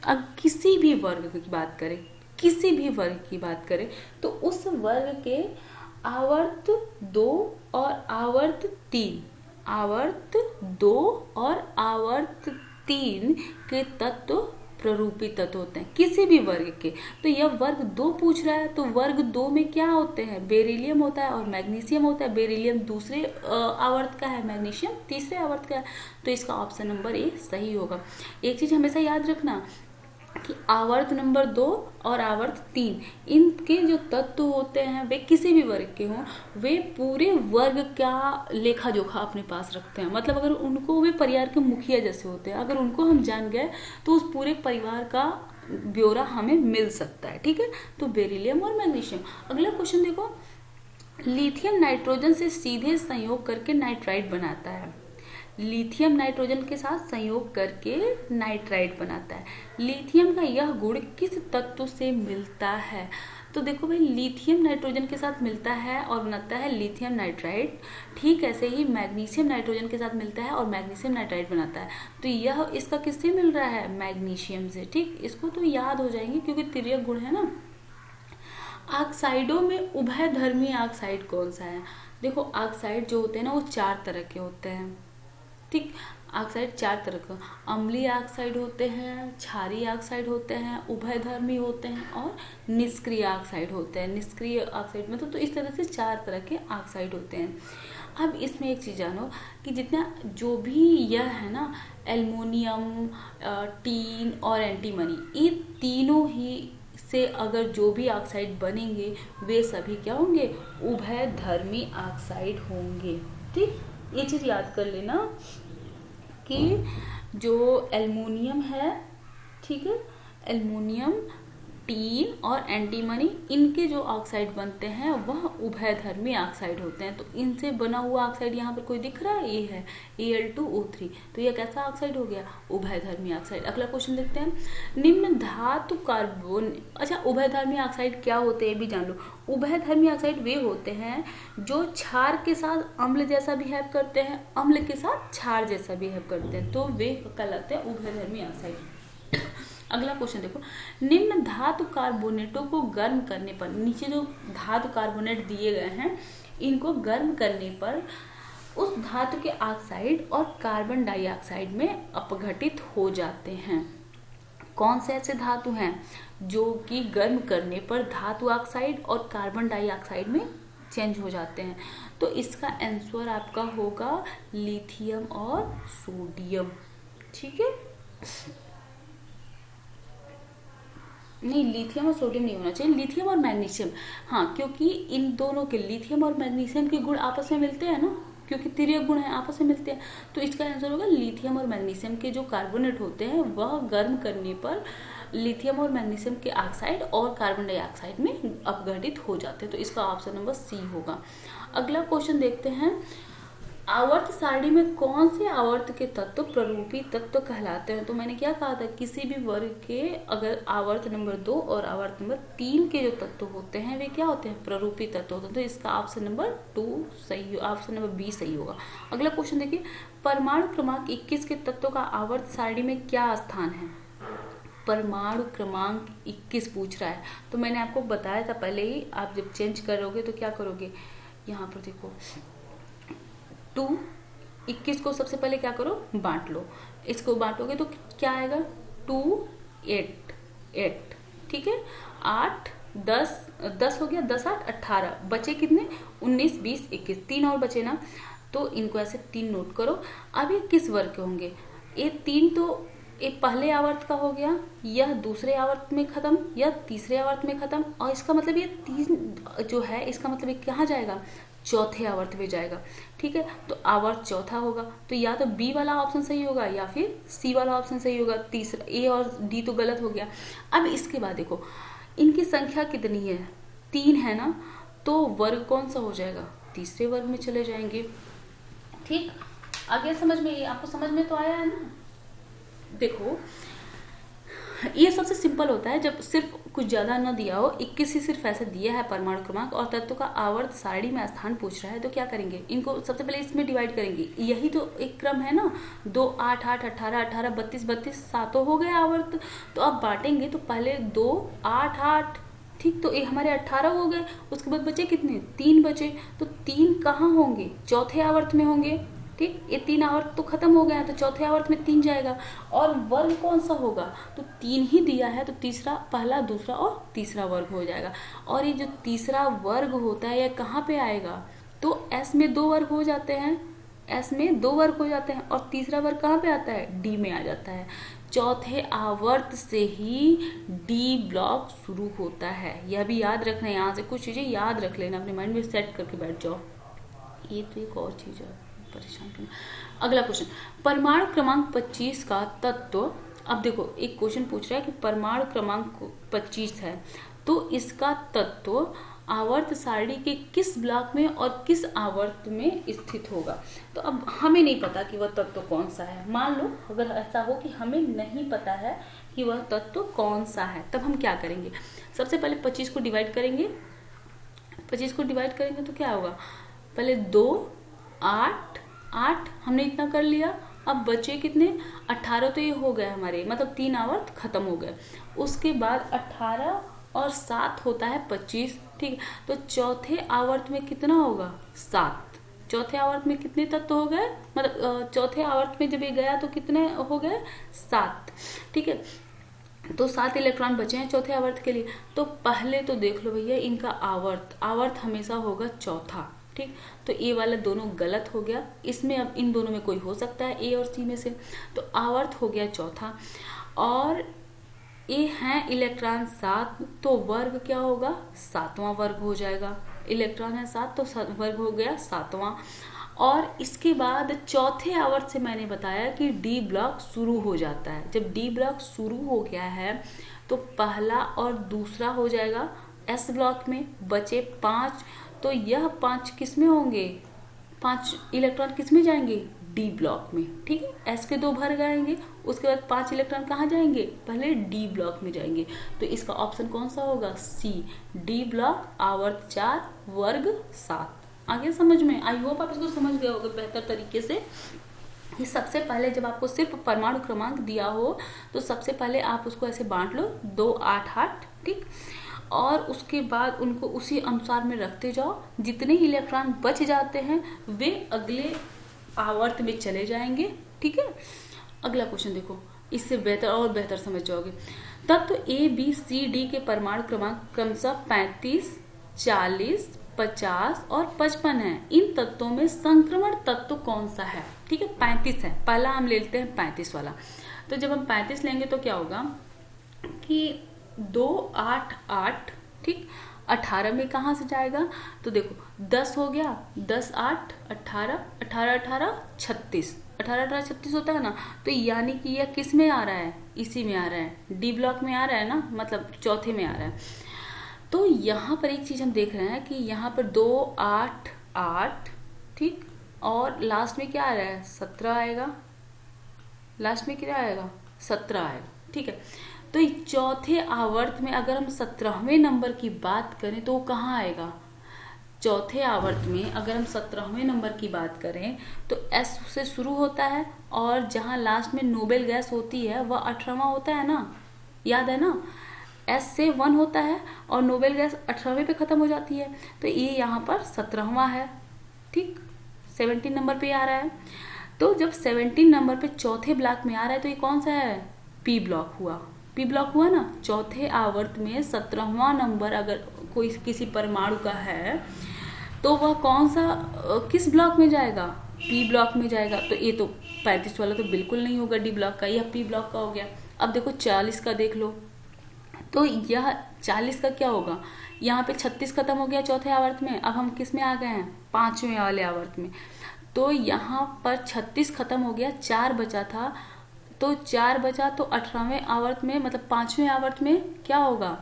अब किसी भी वर्ग की बात करें, किसी भी वर्ग की बात करें, तो उस वर्ग के आवर्त 2 और आवर्त 3, आवर्त 2 और आवर्त 3 के तत्व प्ररूपी तत्व होते हैं किसी भी वर्ग के। तो यह वर्ग 2 पूछ रहा है, तो वर्ग 2 में क्या होते हैं, बेरिलियम होता है और मैग्नीशियम होता है। बेरिलियम दूसरे आवर्त का है, मैग्नीशियम तीसरे आवर्त का है। तो इसका ऑप्शन नंबर ए सही होगा। एक चीज हमेशा याद रखना कि आवर्त नंबर 2 और आवर्त 3, इनके जो तत्व होते हैं वे किसी भी वर्ग के हों, वे पूरे वर्ग का लेखा जोखा अपने पास रखते हैं। मतलब अगर उनको, वे परिवार के मुखिया जैसे होते हैं, अगर उनको हम जान गए तो उस पूरे परिवार का ब्यौरा हमें मिल सकता है, ठीक है। तो बेरिलियम और मैग्नीशियम। अगला क्वेश्चन देखो, लिथियम नाइट्रोजन से सीधे संयोग करके नाइट्राइट बनाता है। लिथियम नाइट्रोजन के साथ संयोग करके नाइट्राइट बनाता है। लिथियम का यह गुण किस तत्व से मिलता है। तो देखो भाई, लिथियम नाइट्रोजन के साथ मिलता है और बनाता है लिथियम नाइट्राइट। ठीक ऐसे ही मैग्नीशियम नाइट्रोजन के साथ मिलता है और मैग्नीशियम नाइट्राइट बनाता है। तो यह इसका किससे मिल रहा है, मैग्नीशियम से, ठीक। इसको तो याद हो जाएंगे क्योंकि तिर्यक गुण है ना। ऑक्साइडों में उभयधर्मी ऑक्साइड कौन सा है। देखो, ऑक्साइड जो होते हैं ना वो 4 तरह के होते हैं, ठीक। ऑक्साइड 4 तरह का, अम्लीय ऑक्साइड होते हैं, क्षारीय ऑक्साइड होते हैं, उभयधर्मी होते हैं और निष्क्रिय ऑक्साइड होते हैं। निष्क्रिय ऑक्साइड मतलब तो इस तरह से 4 तरह के ऑक्साइड होते हैं। अब इसमें एक चीज़ जानो कि जितना जो भी यह है ना, एल्युमिनियम, टीन और एंटीमनी, ये तीनों ही से अगर जो भी ऑक्साइड बनेंगे वे सभी क्या होंगे, उभयधर्मी ऑक्साइड होंगे, ठीक। ये चीज़ याद कर लेना कि जो एल्युमिनियम है, ठीक है, एल्युमिनियम, टीन और एंटीमनी, इनके जो ऑक्साइड बनते हैं वह उभयधर्मी ऑक्साइड होते हैं। तो इनसे बना हुआ ऑक्साइड यहाँ पर कोई दिख रहा है, ये है Al2O3। तो यह कैसा ऑक्साइड हो गया, उभयधर्मी ऑक्साइड। अगला क्वेश्चन देखते हैं, निम्न धातु कार्बन। अच्छा, उभयधर्मी ऑक्साइड क्या होते हैं ये भी जान लो। उभयधर्मी ऑक्साइड वे होते हैं जो क्षार के साथ अम्ल जैसा बिहेव करते हैं, अम्ल के साथ क्षार जैसा बिहेव करते हैं, तो वे कहलाते हैं उभयधर्मी ऑक्साइड। अगला क्वेश्चन देखो, निम्न धातु कार्बोनेटों को गर्म करने पर, नीचे जो धातु कार्बोनेट दिए गए हैं इनको गर्म करने पर उस धातु के ऑक्साइड और कार्बन डाइऑक्साइड में अपघटित हो जाते हैं। कौन से ऐसे धातु हैं जो कि गर्म करने पर धातु ऑक्साइड और कार्बन डाइऑक्साइड में चेंज हो जाते हैं। तो इसका आंसर आपका होगा लिथियम और सोडियम। ठीक है, नहीं लिथियम और सोडियम नहीं होना चाहिए, लिथियम और मैग्नीशियम। हाँ, क्योंकि इन दोनों के, लिथियम और मैग्नीशियम के गुण आपस में मिलते हैं ना, क्योंकि तिर्यक गुण है, आपस में मिलते हैं। तो इसका आंसर होगा लिथियम और मैग्नीशियम के जो कार्बोनेट होते हैं वह गर्म करने पर लिथियम और मैग्नीशियम के ऑक्साइड और कार्बन डाइऑक्साइड में अपघटित हो जाते हैं। तो इसका ऑप्शन नंबर सी होगा। अगला क्वेश्चन देखते हैं, आवर्त सारणी में कौन से आवर्त के तत्व प्ररूपी तत्व कहलाते हैं। तो मैंने क्या कहा था, किसी भी वर्ग के अगर आवर्त नंबर 2 और आवर्त नंबर 3 के जो तत्व होते हैं वे क्या होते हैं, प्ररूपी तत्व होते हैं। तो इसका ऑप्शन नंबर 2 सही, ऑप्शन नंबर बी सही होगा। अगला क्वेश्चन देखिए, परमाणु क्रमांक 21 के तत्वों का आवर्त सारणी में क्या स्थान है। परमाणु क्रमांक 21 पूछ रहा है। तो मैंने आपको बताया था पहले ही, आप जब चेंज करोगे तो क्या करोगे, यहाँ पर देखो 21 को सबसे पहले क्या करो, बांट लो। इसको बांटोगे तो क्या आएगा, 2 8, ठीक है, 8 10 हो गया, 10 8 18, बचे कितने, 19 20 21, 3 और बचे ना। तो इनको ऐसे 3 नोट करो। अब ये किस वर्ग के होंगे, ये 3 तो एक पहले आवर्त का हो गया, यह दूसरे आवर्त में खत्म, यह तीसरे आवर्त में खत्म, और इसका मतलब ये 3 जो है, इसका मतलब ये कहाँ जाएगा, चौथे आवर्त में जाएगा। ठीक है, तो आवर्त चौथा होगा। तो या तो बी वाला ऑप्शन सही होगा या फिर सी वाला ऑप्शन सही होगा। तीसरा ए और डी तो गलत हो गया। अब इसके बाद देखो इनकी संख्या कितनी है, 3 है ना, तो वर्ग कौन सा हो जाएगा, तीसरे वर्ग में चले जाएंगे। ठीक, आगे समझ में, आपको समझ में तो आया है ना। देखो ये सबसे सिंपल होता है जब सिर्फ कुछ ज्यादा न दिया हो, 21 ही सिर्फ ऐसा दिया है परमाणु क्रमांक और तत्व का आवर्त सारणी में स्थान पूछ रहा है, तो क्या करेंगे, इनको सबसे पहले इसमें डिवाइड करेंगे। यही तो एक क्रम है ना, 2 8 8 18 18 32 32 सातों हो गए आवर्त। तो अब बांटेंगे तो पहले 2 8 8, ठीक, तो ये हमारे 18 हो गए। उसके बाद बचे कितने, 3 बचे। तो 3 कहाँ होंगे, चौथे आवर्त में होंगे। ठीक, ये 3 आवर्त तो खत्म हो गया है, तो चौथे आवर्त में 3 जाएगा। और वर्ग कौन सा होगा, तो 3 ही दिया है, तो तीसरा, पहला दूसरा और तीसरा वर्ग हो जाएगा। और ये जो तीसरा वर्ग होता है ये कहाँ पे आएगा, तो एस में 2 वर्ग हो जाते हैं, एस में 2 वर्ग हो जाते हैं, और तीसरा वर्ग कहाँ पे आता है, डी में आ जाता है। चौथे आवर्त से ही डी ब्लॉक शुरू होता है, यह भी याद रखना है। यहाँ से कुछ चीजें याद रख लेना, अपने माइंड में सेट करके बैठ जाओ। ये तो एक और चीज है, परेशान करना। अगला क्वेश्चन, परमाणु क्रमांक 25 का तत्व। अब देखो एक क्वेश्चन पूछ रहा है कि परमाणु क्रमांक 25 है, तो इसका तत्व आवर्त सारणी के किस ब्लॉक में और किस आवर्त में स्थित होगा। तो अब हमें नहीं पता कि वह तत्व कौन सा है। मान लो अगर ऐसा हो कि हमें नहीं पता है कि वह तत्व कौन सा है, तब हम क्या करेंगे, सबसे पहले 25 को डिवाइड करेंगे। 25 को डिवाइड करेंगे तो क्या होगा, पहले 2 8 8 हमने इतना कर लिया। अब बचे कितने, 18, तो ये हो गए हमारे, मतलब 3 आवर्त खत्म हो गए। उसके बाद 18 और 7 होता है 25। ठीक, तो चौथे आवर्त में कितना होगा, 7। चौथे आवर्त में कितने तत्व हो गए, मतलब चौथे आवर्त में जब ये गया तो कितने हो गए, 7। ठीक है, तो 7 इलेक्ट्रॉन बचे हैं चौथे आवर्त के लिए। तो पहले तो देख लो भैया इनका आवर्त, आवर्त हमेशा होगा चौथा। ठीक, तो ए वाला दोनों गलत हो गया। इसमें अब इन दोनों में कोई हो सकता है, ए और सी में से। तो आवर्त हो गया चौथा, और ए है इलेक्ट्रॉन 7, तो वर्ग क्या होगा, 7वां वर्ग हो जाएगा। इलेक्ट्रॉन है 7, तो वर्ग हो गया 7वां। और इसके बाद चौथे आवर्त से मैंने बताया कि डी ब्लॉक शुरू हो जाता है। जब डी ब्लॉक शुरू हो गया है तो पहला और दूसरा हो जाएगा एस ब्लॉक में, बचे 5। तो यह 5 किस में होंगे, 5 इलेक्ट्रॉन किस में जाएंगे, डी ब्लॉक में। ठीक है, एस के 2 भर जाएंगे, उसके बाद 5 इलेक्ट्रॉन कहाँ जाएंगे, पहले डी ब्लॉक में जाएंगे। तो इसका ऑप्शन कौन सा होगा, सी, डी ब्लॉक आवर्त 4 वर्ग 7। आगे समझ में, आई होप आप इसको समझ गए होगे बेहतर तरीके से। ये सबसे पहले जब आपको सिर्फ परमाणु क्रमांक दिया हो तो सबसे पहले आप उसको ऐसे बांट लो, 2 8 8। ठीक, और उसके बाद उनको उसी अनुसार में रखते जाओ। जितने इलेक्ट्रॉन बच जाते हैं वे अगले आवर्त में चले जाएंगे। ठीक है, अगला क्वेश्चन देखो, इससे बेहतर और बेहतर समझ जाओगे। तत्व ए बी सी डी के परमाणु क्रमांक क्रमशः 35 40 50 और 55 है। इन तत्वों में संक्रमण तत्व कौन सा है? ठीक है, 35 है। पहला हम लेते हैं 35 वाला। तो जब हम 35 लेंगे तो क्या होगा कि 2 8 8, ठीक, 18 में कहाँ से जाएगा? तो देखो 10 हो गया, 10 8 18, 18 18 36, 18 18 36 होता है ना। तो यानी कि यह किस में आ रहा है? इसी में आ रहा है, डी ब्लॉक में आ रहा है ना, मतलब चौथे में आ रहा है। तो यहाँ पर एक चीज हम देख रहे हैं कि यहाँ पर 2 8 8, ठीक, और लास्ट में क्या आ रहा है? 17 आएगा। लास्ट में क्या आएगा? 17 आएगा, ठीक है। तो चौथे आवर्त में अगर हम 17वें नंबर की बात करें तो वो कहाँ आएगा? चौथे आवर्त में अगर हम 17वें नंबर की बात करें तो एस से शुरू होता है और जहां लास्ट में नोबेल गैस होती है वह 18वां होता है ना, याद है ना। एस से 1 होता है और नोबेल गैस 18वें पे खत्म हो जाती है, तो ये यहाँ पर 17वां है, ठीक, 17 नंबर पे आ रहा है। तो जब 17 नंबर पे चौथे ब्लॉक में आ रहा है तो ये कौन सा है? पी ब्लॉक हुआ। पी ब्लॉक हुआ ना। चौथे आवर्त में 17वां नंबर अगर कोई किसी परमाणु का है तो वह कौन सा किस ब्लॉक में जाएगा? पी ब्लॉक में जाएगा। तो ये तो 35 वाला तो बिल्कुल नहीं होगा डी ब्लॉक का, यह पी ब्लॉक का हो गया। अब देखो 40 का देख लो, तो यह 40 का क्या होगा? यहाँ पे 36 खत्म हो गया चौथे आवर्त में। अब हम किस में आ गए हैं? 5वें वाले आवर्त में। तो यहाँ पर 36 खत्म हो गया, 4 बचा था, तो 4 बचा तो 18वें आवर्त में, मतलब 5वें आवर्त में क्या होगा?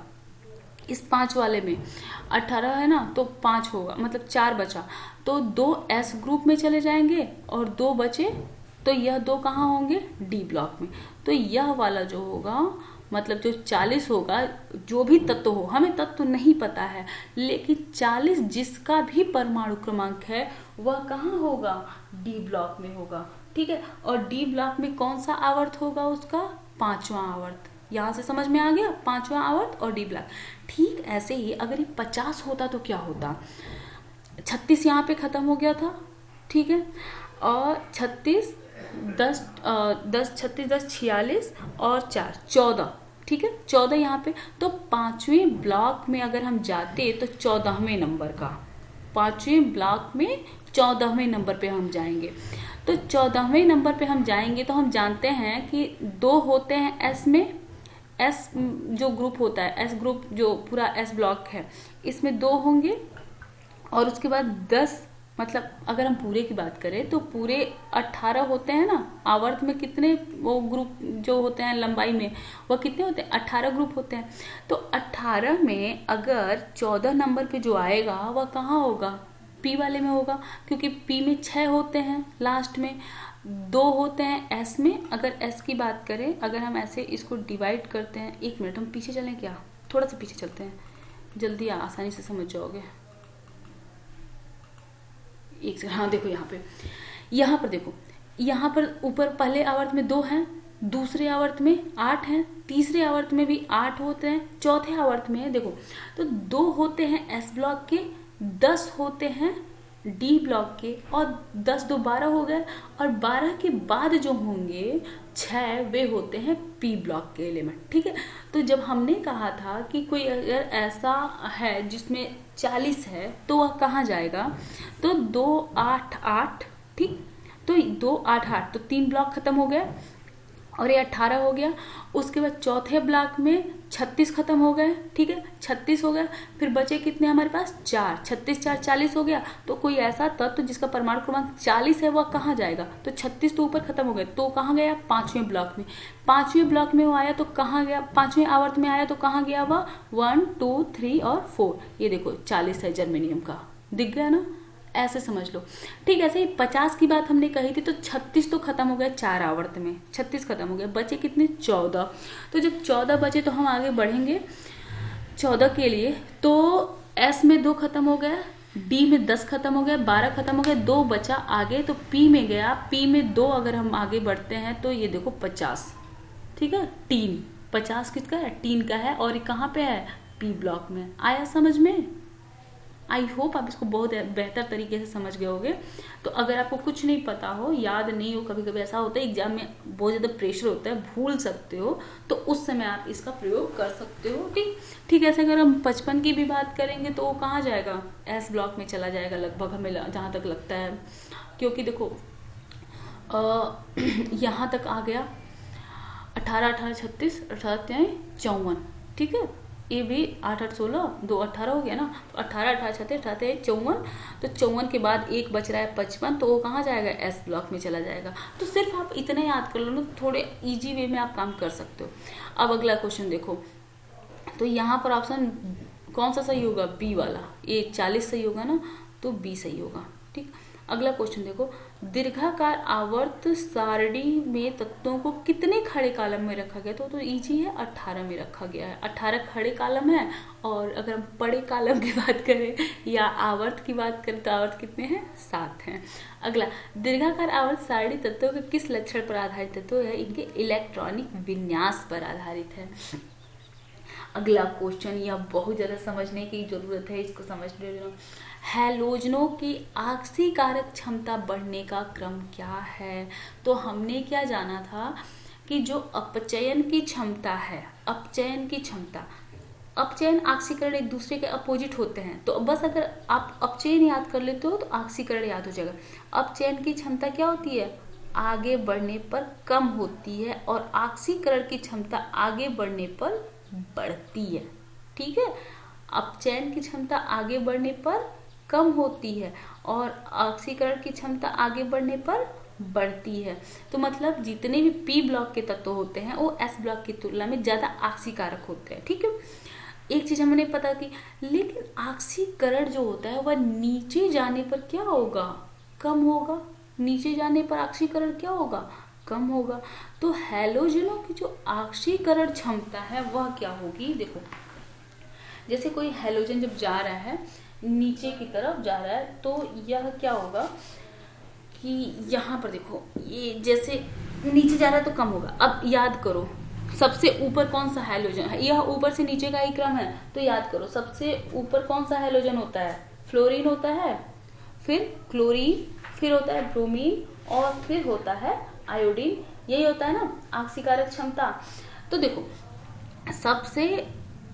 इस 5 वाले में 18 है ना, तो 5 होगा, मतलब 4 बचा, तो 2 एस ग्रुप में चले जाएंगे और 2 बचे, तो यह 2 कहाँ होंगे? डी ब्लॉक में। तो यह वाला जो होगा, मतलब जो 40 होगा, जो भी तत्व हो, हमें तत्व नहीं पता है, लेकिन 40 जिसका भी परमाणु क्रमांक है वह कहाँ होगा? डी ब्लॉक में होगा, ठीक है। और डी ब्लॉक में कौन सा आवर्त होगा उसका? 5वां आवर्त। यहां से समझ में आ गया, 5वां आवर्त और डी ब्लॉक। ठीक ऐसे ही अगर ये 50 होता तो क्या होता? 36 यहाँ पे खत्म हो गया था, ठीक है, और 36 10 10 36 10 46 और 4 14, ठीक है, 14 यहाँ पे। तो 5वें ब्लॉक में अगर हम जाते तो 14वें नंबर का, 5वें ब्लॉक में 14वें नंबर पे हम जाएंगे। तो 14वें नंबर पे हम जाएंगे तो हम जानते हैं कि 2 होते हैं एस में, एस जो ग्रुप होता है, एस ग्रुप जो पूरा एस ब्लॉक है, इसमें 2 होंगे। और उसके बाद 10, मतलब अगर हम पूरे की बात करें तो पूरे 18 होते हैं ना आवर्त में। कितने वो ग्रुप जो होते हैं लंबाई में, वह कितने होते हैं? 18 ग्रुप होते हैं। तो 18 में अगर 14 नंबर पे जो आएगा वह कहाँ होगा? पी वाले में होगा, क्योंकि पी में 6 होते हैं, लास्ट में 2 होते हैं एस में। अगर एस की बात करें, अगर हम ऐसे इसको डिवाइड करते हैं, 1 मिनट हम पीछे चलें क्या? थोड़ा सा पीछे चलते हैं, जल्दी आसानी से समझ जाओगे। एक सेकंड, हाँ देखो यहाँ पर देखो, यहाँ पर ऊपर पहले आवर्त में 2 हैं, दूसरे आवर्त में 8 हैं, तीसरे आवर्त में भी 8 होते हैं, चौथे आवर्त में देखो तो 2 होते हैं एस ब्लॉक के, 10 होते हैं डी ब्लॉक के, और 10 2 12 हो गए, और 12 के बाद जो होंगे 6 वे होते हैं पी ब्लॉक के एलिमेंट, ठीक है। तो जब हमने कहा था कि कोई अगर ऐसा है जिसमें 40 है तो वह कहाँ जाएगा? तो 2 8 8, ठीक, तो 2 8 8, तो 3 ब्लॉक खत्म हो गया और ये 18 हो गया। उसके बाद चौथे ब्लॉक में 36 खत्म हो गए, ठीक है, 36 हो गया। फिर बचे कितने हमारे पास? 4, 36 4 40 हो गया। तो कोई ऐसा तत्व जिसका परमाणु क्रमांक 40 है वह कहाँ जाएगा? तो 36 तो ऊपर खत्म हो गए, तो कहाँ गया? 5वें ब्लॉक में। 5वें ब्लॉक में वो आया तो कहाँ गया? 5वें आवर्त में आया तो कहाँ गया वह? 1 2 3 और 4, ये देखो 40 है जर्मेनियम का, दिख गया ना, ऐसे समझ लो। ठीक, ऐसे ही 50 की बात हमने कही थी, तो 36 तो खत्म हो गया 4 आवर्त में, 36 खत्म हो गया, बचे कितने? 14। तो जब 14 बचे तो हम आगे बढ़ेंगे 14 के लिए। तो एस में 2 खत्म हो गया, डी में 10 खत्म हो गया, 12 खत्म हो गया, 2 बचा आगे, तो पी में गया, पी में 2 अगर हम आगे बढ़ते हैं तो ये देखो 50, ठीक है, टीन 50 किसका है? टीन का है, और ये कहाँ पे है? पी ब्लॉक में। आया समझ में? आई होप आप इसको बहुत बेहतर तरीके से समझ गए होगे। तो अगर आपको कुछ नहीं पता हो, याद नहीं हो, कभी कभी ऐसा होता है एग्जाम में बहुत ज़्यादा प्रेशर होता है, भूल सकते हो, तो उस समय आप इसका प्रयोग कर सकते हो। ठीक ऐसे अगर हम 55 की भी बात करेंगे तो वो कहाँ जाएगा, एस ब्लॉक में चला जाएगा लगभग, हमें जहाँ तक लगता है। क्योंकि देखो यहाँ तक आ गया 18 18 36 18 54, ठीक है, ये भी 8 8 16 2 18 हो गया ना, तो 18 18 36 18 54, तो 54 के बाद एक बच रहा है 55, तो वो कहाँ जाएगा, एस ब्लॉक में चला जाएगा। तो सिर्फ आप इतने याद कर लो ना, थोड़े इजी वे में आप काम कर सकते हो। अब अगला क्वेश्चन देखो, तो यहाँ पर ऑप्शन कौन सा सही होगा, बी वाला, ये 40 सही होगा ना, तो बी सही होगा। ठीक, अगला क्वेश्चन देखो, दीर्घाकार आवर्त सारणी में तत्वों को कितने खड़े कॉलम में रखा गया, तो इजी है, 18 में रखा गया है, 18 खड़े कॉलम है। और अगर हम बड़े कॉलम की बात करें या आवर्त की बात करें तो आवर्त कितने हैं, 7 हैं। अगला, दीर्घाकार आवर्त सारणी तत्वों के किस लक्षण पर आधारित है, तो है इनके इलेक्ट्रॉनिक विन्यास पर आधारित है। अगला क्वेश्चन, यह बहुत ज्यादा समझने की जरूरत है, इसको समझ लो। हैलोजनों की आक्सीकारक क्षमता बढ़ने का क्रम क्या है, तो हमने क्या जाना था कि जो अपचयन की क्षमता है, अपचयन की क्षमता, अपचयन आक्सीकरण एक दूसरे के अपोजिट होते हैं, तो बस अगर आप अपचयन याद कर लेते हो तो आक्सीकरण याद हो जाएगा। अपचयन की क्षमता क्या होती है, आगे बढ़ने पर कम होती है, और आक्सीकरण की क्षमता आगे बढ़ने पर बढ़ती है। ठीक है, अपचयन की क्षमता आगे बढ़ने पर कम होती है और ऑक्सीकरण की क्षमता आगे बढ़ने पर बढ़ती है। तो मतलब जितने भी पी ब्लॉक के तत्व होते हैं वो एस ब्लॉक की तुलना में ज्यादा ऑक्सीकारक होते हैं। ठीक है, एक चीज हमने पता की, लेकिन ऑक्सीकरण जो होता है वह नीचे जाने पर क्या होगा, कम होगा। नीचे जाने पर ऑक्सीकरण क्या होगा, कम होगा। तो हैलोजनों की जो ऑक्सीकरण क्षमता है वह क्या होगी, देखो जैसे कोई हैलोजन जब जा रहा है नीचे की तरफ जा रहा है, तो यह क्या होगा कि यहाँ पर देखो ये जैसे नीचे जा रहा है तो कम होगा। अब याद करो सबसे ऊपर कौन सा हैलोजन है, यह ऊपर से नीचे का ही क्रम है, तो याद करो सबसे ऊपर कौन सा हैलोजन होता है, फ्लोरीन होता है, फिर क्लोरीन, फिर होता है ब्रोमीन, और फिर होता है आयोडीन। यही होता है ना ऑक्सीकारक क्षमता। तो देखो सबसे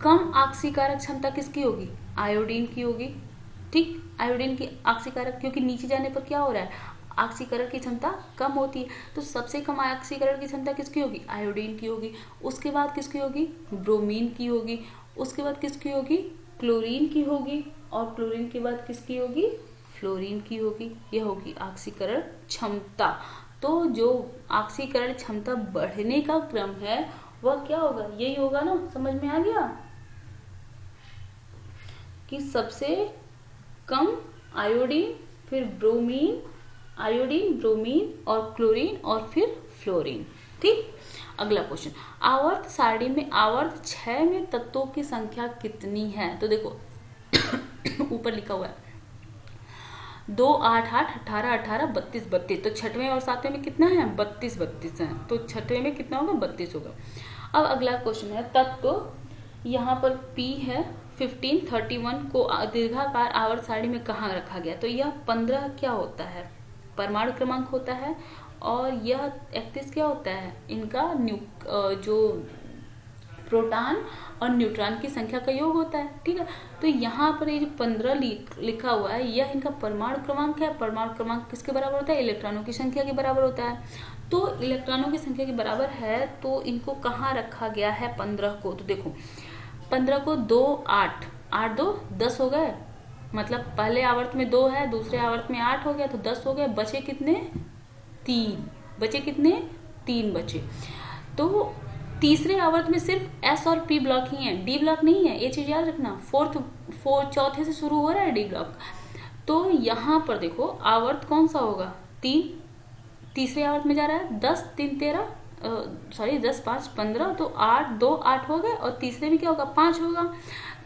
कम ऑक्सीकारक क्षमता किसकी होगी, आयोडीन की होगी। ठीक, आयोडीन की ऑक्सीकारक, क्योंकि नीचे जाने पर क्या हो रहा है, ऑक्सीकरण की क्षमता कम होती है, तो सबसे कम ऑक्सीकरण की क्षमता किसकी होगी, आयोडीन की होगी। उसके बाद किसकी होगी, ब्रोमीन की होगी। उसके बाद किसकी होगी, क्लोरीन की होगी। और क्लोरीन के बाद किसकी होगी, फ्लोरीन की होगी। यह होगी ऑक्सीकरण क्षमता। तो जो ऑक्सीकरण क्षमता बढ़ने का क्रम है वह क्या होगा, यही होगा ना। समझ में आ गया कि सबसे कम आयोडीन, फिर ब्रोमीन, आयोडीन, ब्रोमीन और क्लोरीन और फिर फ्लोरीन। ठीक, अगला क्वेश्चन, आवर्त सारणी में आवर्त 6 में तत्वों की संख्या कितनी है, तो देखो ऊपर लिखा हुआ है 2 8 8 18 18 32 32, तो छठवें और सातवें में कितना है, 32 32 है, तो छठवें में कितना होगा, 32 होगा। अब अगला क्वेश्चन है, तत्व यहाँ पर P है 15 31 को दीर्घाकार आवर्त सारणी में कहाँ रखा गया, तो यह 15 क्या होता है, परमाणु क्रमांक होता है, और यह 31 क्या होता है, इनका जो प्रोटॉन और न्यूट्रॉन की संख्या का योग होता है। ठीक है, तो यहाँ पर ये जो 15 लिखा हुआ है यह इनका परमाणु क्रमांक है। परमाणु क्रमांक किसके बराबर होता है, इलेक्ट्रॉनों की संख्या के बराबर होता है। तो इलेक्ट्रॉनों की संख्या के बराबर है, तो इनको कहाँ रखा गया है, 15 को। तो देखो 15 को 2 8 8 2 10 हो गए, मतलब पहले आवर्त में 2 है, दूसरे आवर्त में 8 हो गया, तो 10 हो गए। बचे कितने, 3 बचे, कितने 3 बचे। तो तीसरे आवर्त में सिर्फ एस और पी ब्लॉक ही है, डी ब्लॉक नहीं है, ये चीज याद रखना। चौथे से शुरू हो रहा है डी ब्लॉक। तो यहाँ पर देखो आवर्त कौन सा होगा, 3, तीसरे आवर्त में जा रहा है 10 3 13 10 5 15, तो 8 2 8 हो गए, और तीसरे में क्या होगा, 5 होगा,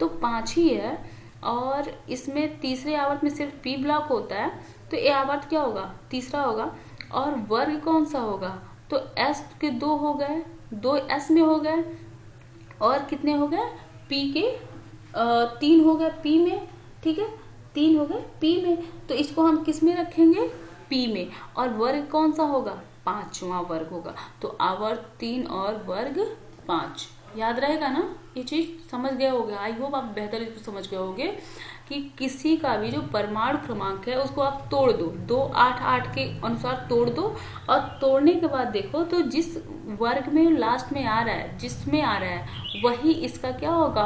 तो 5 ही है। और इसमें तीसरे आवर्त में सिर्फ पी ब्लॉक होता है, तो ये आवर्त क्या होगा, तीसरा होगा। और वर्ग कौन सा होगा, तो एस के 2 हो गए, 2 एस में हो गए, और कितने हो गए, पी के 3 हो गए पी में। ठीक है, 3 हो गए पी में, तो इसको हम किस में रखेंगे, पी में। और वर्ग कौन सा होगा, 5वां वर्ग होगा। तो आवर्त 3 और वर्ग 5। याद रहेगा ना, ये चीज समझ गए होगे। आई होप आप बेहतर इसको समझ गए होगे कि किसी का भी जो परमाणु क्रमांक है उसको आप तोड़ दो, 2 8 8 के अनुसार तोड़ दो, और तोड़ने के बाद देखो तो जिस वर्ग में लास्ट में आ रहा है, जिसमें आ रहा है, वही इसका क्या होगा,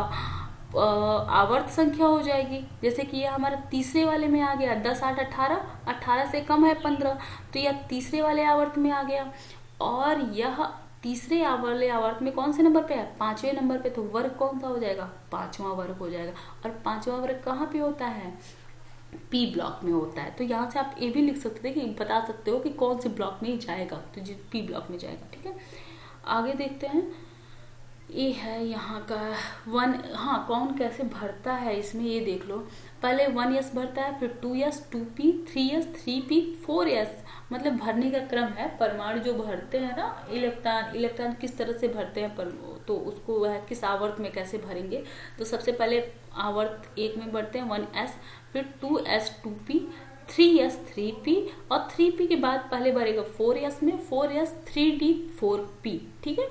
आवर्त संख्या हो जाएगी। जैसे कि यह हमारा तीसरे वाले में आ गया 10 8 18, 18 से कम है 15, तो यह तीसरे वाले आवर्त में आ गया। और यह तीसरे वाले आवर्त में कौन से नंबर पे है, 5वें नंबर पे, तो वर्ग कौन सा हो जाएगा, 5वां वर्ग हो जाएगा। और 5वां वर्ग कहाँ पे होता है, पी ब्लॉक में होता है। तो यहाँ से आप ये भी लिख सकते थे कि बता सकते हो कि कौन से ब्लॉक में जाएगा, तो पी ब्लॉक में जाएगा। ठीक है, आगे देखते हैं। ये है यहाँ का 1, हाँ कौन कैसे भरता है इसमें ये देख लो। पहले 1s भरता है, फिर 2s 2p, 3s 3p, 4s, मतलब भरने का क्रम है। परमाणु जो भरते हैं ना, इलेक्ट्रॉन किस तरह से भरते हैं, पर तो उसको वह किस आवर्त में कैसे भरेंगे। तो सबसे पहले आवर्त 1 में भरते हैं 1s, फिर 2s 2p, 3s 3p, और 3p के बाद पहले भरेगा 4s में, 4s 3d 4p। ठीक है,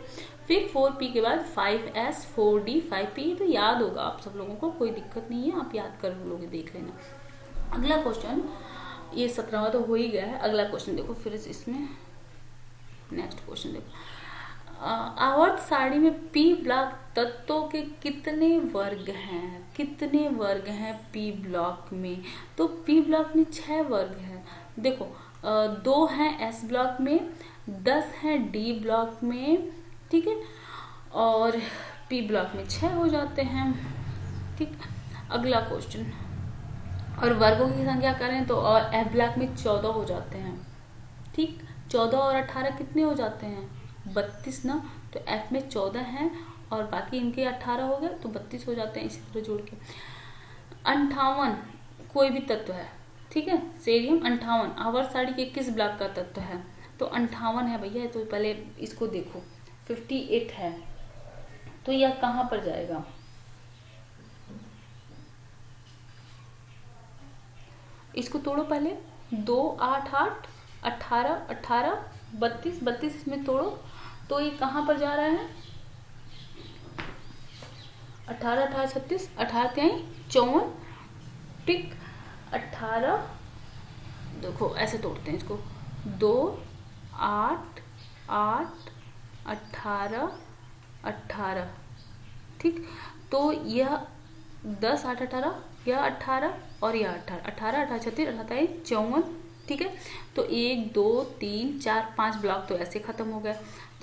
फिर 4p के बाद 5s 4d 5p। तो याद होगा आप सब लोगों को, कोई दिक्कत नहीं है, आप याद कर लोगे, देख लेना। अगला क्वेश्चन, ये 17वां तो हो ही गया है। अगला क्वेश्चन देखो, फिर इसमें नेक्स्ट क्वेश्चन देखो। आवर्त सारणी में पी ब्लॉक तत्वों के कितने वर्ग हैं, कितने वर्ग हैं पी ब्लॉक में। तो पी ब्लॉक में 6 वर्ग हैं। देखो 2 हैं एस ब्लॉक में, 10 हैं डी ब्लॉक में, ठीक है, और पी ब्लॉक में 6 हो जाते हैं। ठीक, अगला क्वेश्चन, और वर्गों की संख्या करें तो और एफ ब्लॉक में 14 हो जाते हैं। ठीक, 14 और 18 कितने हो जाते हैं, 32 ना। तो एफ में 14 हैं और बाकी इनके 18 हो गए, तो 32 हो जाते हैं। इसी तरह जोड़ के 58 कोई भी तत्व है, ठीक है, सेरियम 58 आवर्त सारणी के किस ब्लॉक का तत्व है, तो 58 है भैया। तो पहले इसको देखो, 58 है, तो यह कहां पर जाएगा, इसको तोड़ो पहले, 2 8 8 18 18 32 32, इसमें तोड़ो, तो ये कहां पर जा रहा है, 18 18 36, 18 3 54, ठीक, 18, देखो ऐसे तोड़ते हैं इसको, 2 8 8 18 18, ठीक। तो यह 10 8 18, यह 18 और यह 18 18 18 36 18 54, ठीक है। तो 1 2 3 4 5 ब्लॉक तो ऐसे खत्म हो गए।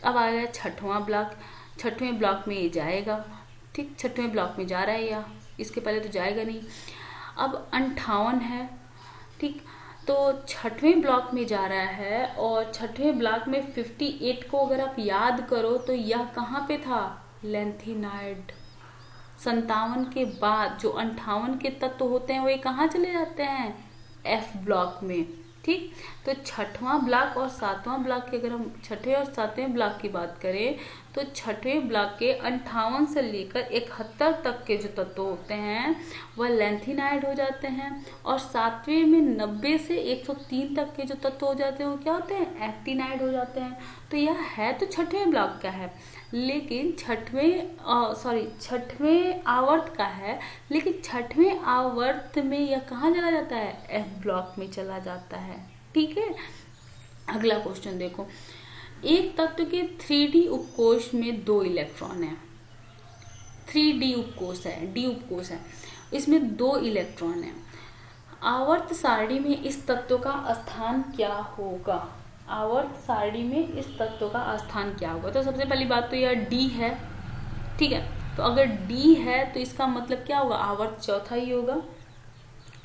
अब आ गया 6वां ब्लॉक। 6वें ब्लॉक में ये जाएगा, ठीक, 6वें ब्लॉक में जा रहा है, या इसके पहले तो जाएगा नहीं। अब 58 है, ठीक, तो 6वें ब्लॉक में जा रहा है, और 6वें ब्लॉक में 58 को अगर आप याद करो तो यह कहाँ पे था, लेंथेनाइड। 57 के बाद जो 58 के तत्व होते हैं वो ये कहाँ चले जाते हैं, एफ ब्लॉक में, ठीक। तो 6वां ब्लॉक और 7वां ब्लॉक की अगर हम 6वें और 7वें ब्लॉक की बात करें, तो 6वें ब्लॉक के 58 से लेकर 71 तक के जो तत्व होते हैं वह लेंथेनाइड हो जाते हैं, और 7वें में 90 से 103 तक के जो तत्व हो जाते हैं वो क्या होते हैं, एक्टिनाइड हो जाते हैं। तो यह है तो 6वें ब्लॉक का है, लेकिन 6वें आवर्त का है, लेकिन 6वें आवर्त में यह कहाँ चला जाता है, एफ ब्लॉक में चला जाता है, ठीक है। अगला क्वेश्चन देखो, एक तत्व के 3D उपकोष में 2 इलेक्ट्रॉन है, 3D उपकोष है, डी उपकोष है, इसमें 2 इलेक्ट्रॉन है। आवर्त सारणी में इस तत्व का स्थान क्या होगा, आवर्त सारणी में इस तत्व का स्थान क्या होगा। तो सबसे पहली बात तो यह डी है, ठीक है। तो अगर डी है तो इसका मतलब क्या होगा, आवर्त चौथा ही होगा।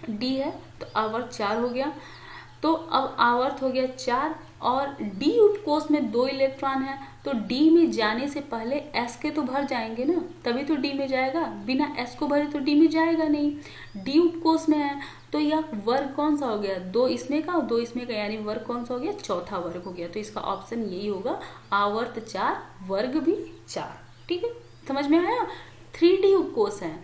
डी है तो आवर्त 4 हो गया, तो अब आवर्त हो गया 4, और डी उपकोष में 2 इलेक्ट्रॉन है, तो डी में जाने से पहले एस के तो भर जाएंगे ना, तभी तो डी में जाएगा, बिना एस को भरे तो डी में जाएगा नहीं। डी उपकोष में है तो यह वर्ग कौन सा हो गया, 2 इसमें का और 2 इसमें का, यानी वर्ग कौन सा हो गया, चौथा वर्ग हो गया। तो इसका ऑप्शन यही होगा, आवर्त 4 वर्ग भी 4, ठीक है, समझ में आया। 3D उपकोष है,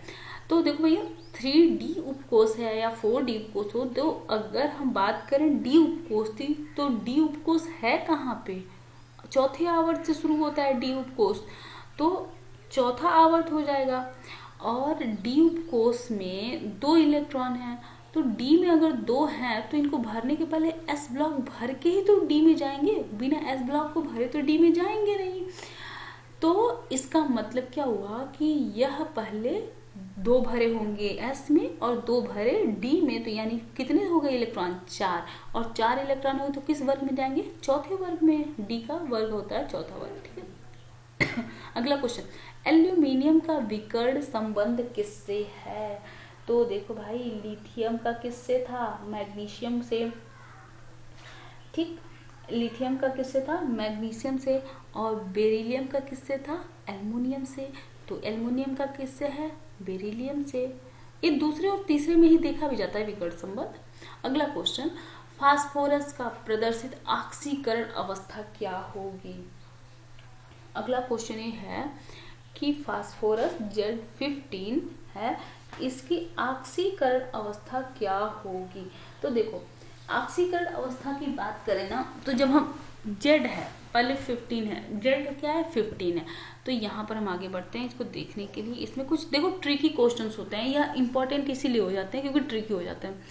तो देखो भैया 3D उपकोष है या 4D उपकोष हो, तो अगर हम बात करें D उपकोष की, तो D उपकोष है कहाँ पे? चौथे आवर्त से शुरू होता है D उपकोष, तो चौथा आवर्त हो जाएगा। और D उपकोष में 2 इलेक्ट्रॉन हैं, तो D में अगर 2 हैं तो इनको भरने के पहले S ब्लॉक भर के ही तो D में जाएंगे, बिना S ब्लॉक को भरे तो D में जाएंगे नहीं। तो इसका मतलब क्या हुआ कि यह पहले 2 भरे होंगे S में और 2 भरे D में, तो यानी कितने हो गए इलेक्ट्रॉन? 4, और 4 इलेक्ट्रॉन हो तो किस वर्ग में जाएंगे? चौथे वर्ग में। D का वर्ग होता है चौथा वर्ग, ठीक है। अगला क्वेश्चन, एल्यूमिनियम का विकर्ण संबंध किससे है? तो देखो भाई, लिथियम का किससे था? मैग्नीशियम से, ठीक। लिथियम का किससे था? मैग्नीशियम से। और बेरिलियम का किससे था? एल्युमिनियम से। तो एल्युमिनियम का किससे है? बेरिलियम से। ये दूसरे और तीसरे में ही देखा भी जाता है विकर्ण संबंध। अगला क्वेश्चन, फास्फोरस का प्रदर्शित ऑक्सीकरण अवस्था क्या होगी? अगला क्वेश्चन ये है कि फास्फोरस Z15 है, इसकी ऑक्सीकरण अवस्था क्या होगी? तो देखो, ऑक्सीकरण अवस्था की बात करें ना, तो जब हम Z है पहले 15 है, Z क्या है? 15 है। तो यहाँ पर हम आगे बढ़ते हैं इसको देखने के लिए। इसमें कुछ देखो ट्रिकी क्वेश्चंस होते हैं, या इंपॉर्टेंट इसीलिए हो जाते हैं क्योंकि ट्रिकी हो जाते हैं।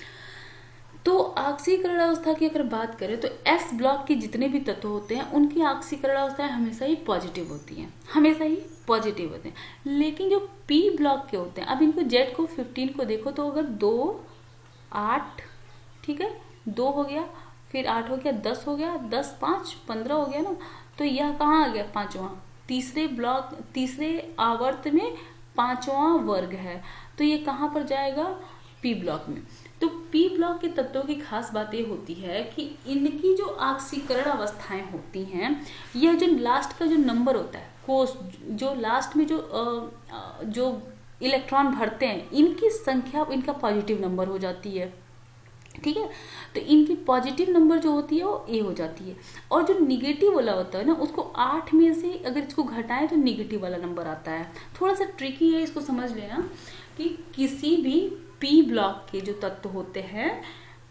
तो ऑक्सीकरण अवस्था की अगर बात करें तो S ब्लॉक के जितने भी तत्व होते हैं उनकी ऑक्सीकरण अवस्थाएं हमेशा ही पॉजिटिव होती हैं, हमेशा ही पॉजिटिव होते हैं। लेकिन जो P ब्लॉक के होते हैं, अब इनको Z को 15 को देखो, तो अगर 2 8, ठीक है, 2 हो गया, फिर 8 हो गया, 10 हो गया, 10 5 15 हो गया ना, तो यह कहाँ आ गया? पांचवा। तीसरे ब्लॉक, तीसरे आवर्त में पांचवा वर्ग है, तो ये कहाँ पर जाएगा? P ब्लॉक में। तो P ब्लॉक के तत्वों की खास बात ये होती है कि इनकी जो ऑक्सीकरण अवस्थाएं होती हैं, यह जो लास्ट का जो नंबर होता है, कोष, जो लास्ट में जो इलेक्ट्रॉन भरते हैं, इनकी संख्या इनका पॉजिटिव नंबर हो जाती है, ठीक है। तो इनकी पॉजिटिव नंबर जो होती है वो A हो जाती है, और जो निगेटिव वाला होता है ना, उसको 8 में से अगर इसको घटाएं तो निगेटिव वाला नंबर आता है। थोड़ा सा ट्रिकी है, इसको समझ लेना कि किसी भी P ब्लॉक के जो तत्व होते हैं,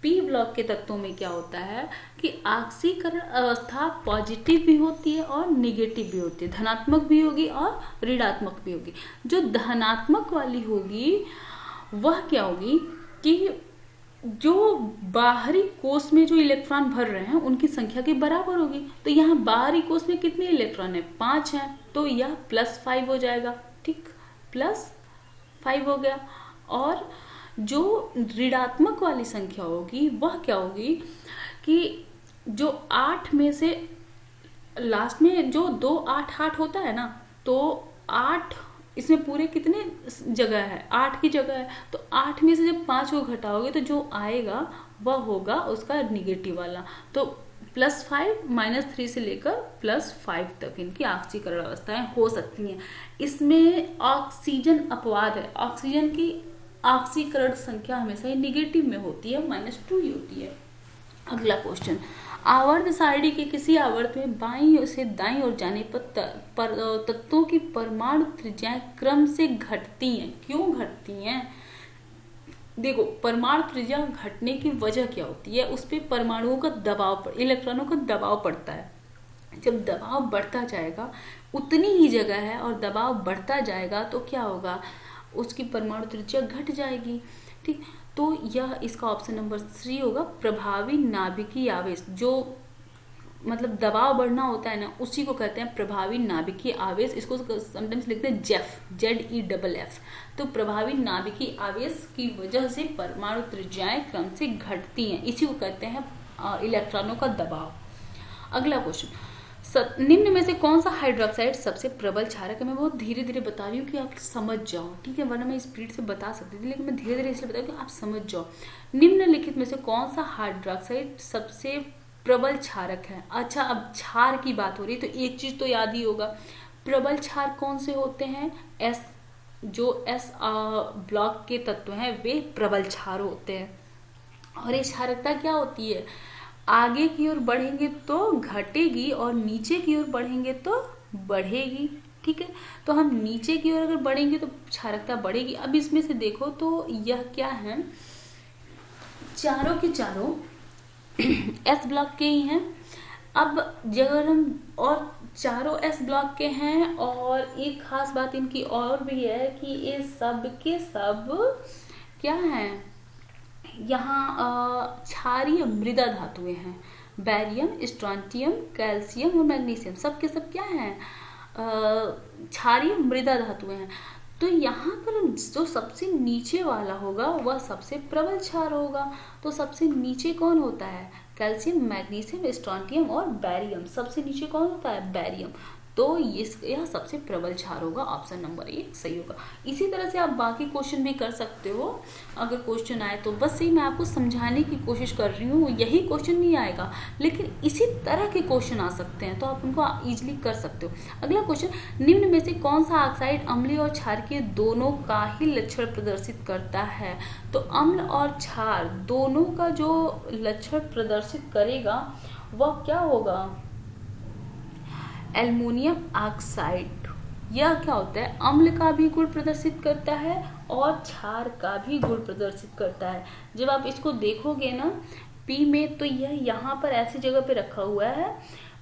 P ब्लॉक के तत्वों में क्या होता है कि ऑक्सीकरण अवस्था पॉजिटिव भी होती है और निगेटिव भी होती है, धनात्मक भी होगी और ऋणात्मक भी होगी। जो धनात्मक वाली होगी वह क्या होगी कि जो बाहरी कोष में जो इलेक्ट्रॉन भर रहे हैं उनकी संख्या के बराबर होगी। तो यहाँ बाहरी कोष में कितने इलेक्ट्रॉन है? 5 हैं, तो यह +5 हो जाएगा, ठीक, +5 हो गया। और जो ऋणात्मक वाली संख्या होगी वह क्या होगी कि जो 8 में से लास्ट में जो 2 8 8 होता है ना, तो 8 इसमें पूरे कितने जगह है? 8 की जगह है, तो 8 में से जब 5 को घटाओगे तो जो आएगा वह होगा उसका निगेटिव वाला। तो +5 -3 से लेकर +5 तक इनकी ऑक्सीकरण अवस्थाएं हो सकती हैं। इसमें ऑक्सीजन अपवाद है, ऑक्सीजन की ऑक्सीकरण संख्या हमेशा ही निगेटिव में होती है, -2 ही होती है। अगला क्वेश्चन, आवर्त सारणी के किसी आवर्त में बाईं से दाईं ओर जाने पर तत्वों की परमाणु त्रिज्याएं क्रम से घटती हैं। क्यों घटती हैं? देखो, परमाणु त्रिज्या घटने की वजह क्या होती है? उस पर परमाणुओं का दबाव, इलेक्ट्रॉनों का दबाव पड़ता है। जब दबाव बढ़ता जाएगा, उतनी ही जगह है और दबाव बढ़ता जाएगा तो क्या होगा? उसकी परमाणु त्रिज्या घट जाएगी, ठीक। तो यह इसका ऑप्शन नंबर 3 होगा, प्रभावी नाभिकीय आवेश। जो मतलब दबाव बढ़ना होता है ना, उसी को कहते हैं प्रभावी नाभिकीय आवेश। इसको समटाइम्स लिखते हैं जेफ, ZEFF। तो प्रभावी नाभिकीय आवेश की वजह से परमाणु त्रिज्याएं क्रम से घटती हैं, इसी को कहते हैं इलेक्ट्रॉनों का दबाव। अगला क्वेश्चन, निम्न में से कौन सा हाइड्रोक्साइड सबसे प्रबल क्षारक है? मैं बहुत धीरे धीरे बता रही हूँ कि आप समझ जाओ, ठीक है, वरना मैं स्पीड से बता सकती थी, लेकिन मैं धीरे धीरे इसलिए बता रही हूँ कि आप समझ जाओ। निम्नलिखित में से कौन सा हाइड्रोक्साइड सबसे प्रबल क्षारक है? अच्छा, अब क्षार की बात हो रही है तो एक चीज तो याद ही होगा, प्रबल क्षार कौन से होते हैं? जो S ब्लॉक के तत्व हैं वे प्रबल क्षार होते हैं। और ये क्षारकता क्या होती है? आगे की ओर बढ़ेंगे तो घटेगी और नीचे की ओर बढ़ेंगे तो बढ़ेगी, ठीक है। तो हम नीचे की ओर अगर बढ़ेंगे तो क्षारकता बढ़ेगी। अब इसमें से देखो तो यह क्या है, चारों के चारों एस ब्लॉक के ही हैं। अब अगर हम, और चारों एस ब्लॉक के हैं, और एक खास बात इनकी और भी है कि ये सब के सब क्या हैं, यहाँ क्षारीय मृदा धातुएं हैं। बैरियम, स्ट्रोंटियम, कैल्शियम और मैग्नीशियम सब के सब क्या हैं, क्षारीय मृदा धातुएं हैं। तो यहाँ पर जो सबसे नीचे वाला होगा वह सबसे प्रबल क्षार होगा। तो सबसे नीचे कौन होता है, कैल्शियम, मैग्नीशियम, स्ट्रोंटियम और बैरियम। सबसे नीचे कौन होता है, बैरियम। तो यह सबसे प्रबल क्षार होगा, ऑप्शन नंबर 1 सही होगा। इसी तरह से आप बाकी क्वेश्चन भी कर सकते हो अगर क्वेश्चन आए तो। बस यही मैं आपको समझाने की कोशिश कर रही हूँ, यही क्वेश्चन नहीं आएगा लेकिन इसी तरह के क्वेश्चन आ सकते हैं, तो आप उनको इजीली कर सकते हो। अगला क्वेश्चन, निम्न में से कौन सा ऑक्साइड अम्लीय और क्षारकीय दोनों का ही लक्षण प्रदर्शित करता है। तो अम्ल और क्षार दोनों का जो लक्षण प्रदर्शित करेगा वह क्या होगा, एल्युमिनियम ऑक्साइड। यह क्या होता है, अम्ल का भी गुण प्रदर्शित करता है और क्षार का भी गुण प्रदर्शित करता है। जब आप इसको देखोगे ना पी में, तो यह यहाँ पर ऐसी जगह पे रखा हुआ है।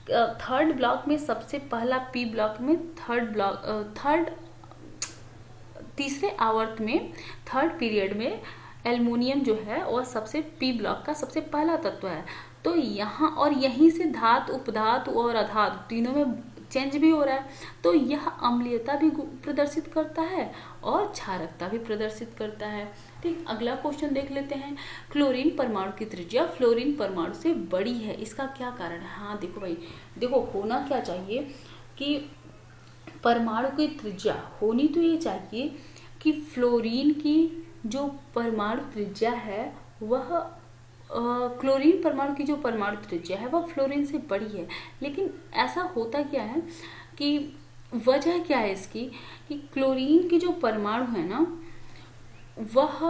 थर्ड ब्लॉक में सबसे पहला, पी ब्लॉक में तीसरे आवर्त में, थर्ड पीरियड में एल्युमिनियम जो है वह सबसे पी ब्लॉक का सबसे पहला तत्व है। तो यहाँ और यहीं से धातु, उपधातु और अधातु तीनों में चेंज भी हो रहा है। तो यह अम्लीयता भी प्रदर्शित करता है और क्षारकता भी प्रदर्शित करता है। ठीक, अगला क्वेश्चन देख लेते हैं। क्लोरीन परमाणु की त्रिज्या फ्लोरीन परमाणु से बड़ी है, इसका क्या कारण है। हाँ देखो भाई, देखो होना क्या चाहिए कि परमाणु की त्रिज्या होनी तो ये चाहिए कि फ्लोरीन की जो परमाणु त्रिज्या है वह क्लोरीन परमाणु की जो परमाणु त्रिज्या है वह फ्लोरीन से बड़ी है। लेकिन ऐसा होता क्या है कि वजह क्या है इसकी, कि क्लोरीन की जो परमाणु है ना वह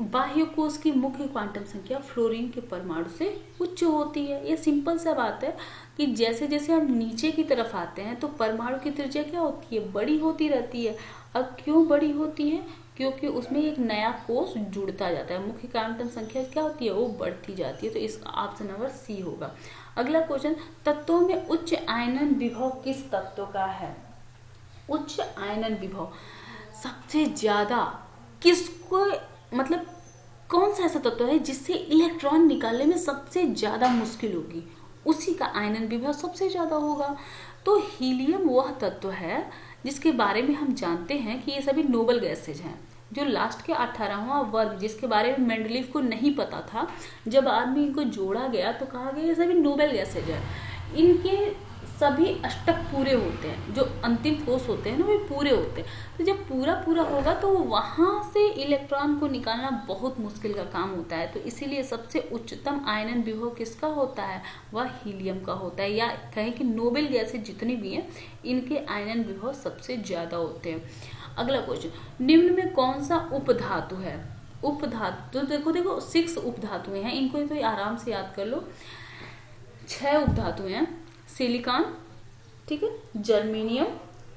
बाह्य कोश की मुख्य क्वांटम संख्या फ्लोरीन के परमाणु से उच्च होती है। ये सिंपल सा बात है कि जैसे जैसे हम नीचे की तरफ आते हैं तो परमाणु की त्रिज्या क्या होती है, बड़ी होती रहती है। अब क्यों बड़ी होती है, क्योंकि उसमें एक नया कोष जुड़ता जाता है, मुख्य क्वांटम संख्या क्या होती है, वो बढ़ती जाती है। तो इसका ऑप्शन नंबर सी होगा। अगला क्वेश्चन, तत्वों में उच्च आयनन विभव किस तत्व का है। उच्च आयनन विभव सबसे ज्यादा किसको, मतलब कौन सा ऐसा तत्व है जिससे इलेक्ट्रॉन निकालने में सबसे ज्यादा मुश्किल होगी, उसी का आयनन विभव सबसे ज्यादा होगा। तो हीलियम वह तत्व है जिसके बारे में हम जानते हैं कि ये सभी नोबल गैसेज हैं। जो लास्ट के 18वां वर्ग, जिसके बारे में मेंडलीव को नहीं पता था, जब आदमी इनको जोड़ा गया तो कहा गया ये सभी नोबल गैसेज है। इनके सभी अष्टक पूरे होते हैं, जो अंतिम कोष होते हैं ना वे पूरे होते हैं। तो जब पूरा पूरा होगा तो वहां से इलेक्ट्रॉन को निकालना बहुत मुश्किल का काम होता है। तो इसीलिए सबसे उच्चतम आयनन विभव किसका होता है, वह हीलियम का होता है। या कहें कि नोबेल गैसेज जितनी भी हैं इनके आयनन विभव सबसे ज्यादा होते हैं। अगला क्वेश्चन, निम्न में कौन सा उपधातु है। उपधातु तो देखो 6 उपधातुएं हैं, इनको तो आराम से याद कर लो। 6 उपधातुएं हैं, सिलिकॉन, ठीक है, जर्मेनियम,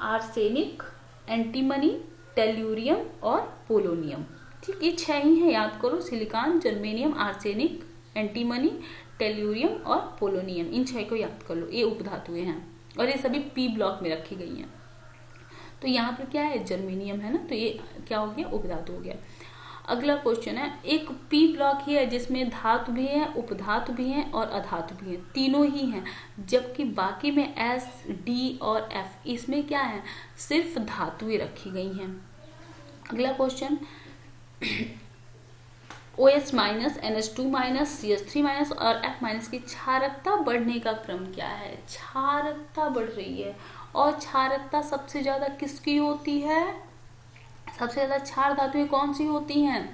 आर्सेनिक, एंटीमनी, टेल्यूरियम और पोलोनियम। ठीक, ये 6 ही है, याद करो। Silicon, germanium, arsenic, antimony, tellurium और पोलोनियम, इन 6 को याद कर लो। ये उपधातुएं हैं और ये सभी पी ब्लॉक में रखी गई हैं। तो यहाँ पर क्या है, जर्मेनियम है ना, तो ये क्या हो गया, उपधातु हो गया। अगला क्वेश्चन है, एक पी ब्लॉक ही है जिसमें धातु भी है, उपधातु भी है और अधातु भी है, तीनों ही हैं। जबकि बाकी में एस, डी और एफ, इसमें क्या है, सिर्फ धातुएं रखी गई हैं। अगला question, OH minus, NH2 minus, CH3 minus और F माइनस की क्षारकता बढ़ने का क्रम क्या है। क्षारकता बढ़ रही है और क्षारकता सबसे ज्यादा किसकी होती है, सबसे ज्यादा क्षार धातुएं कौन सी होती हैं,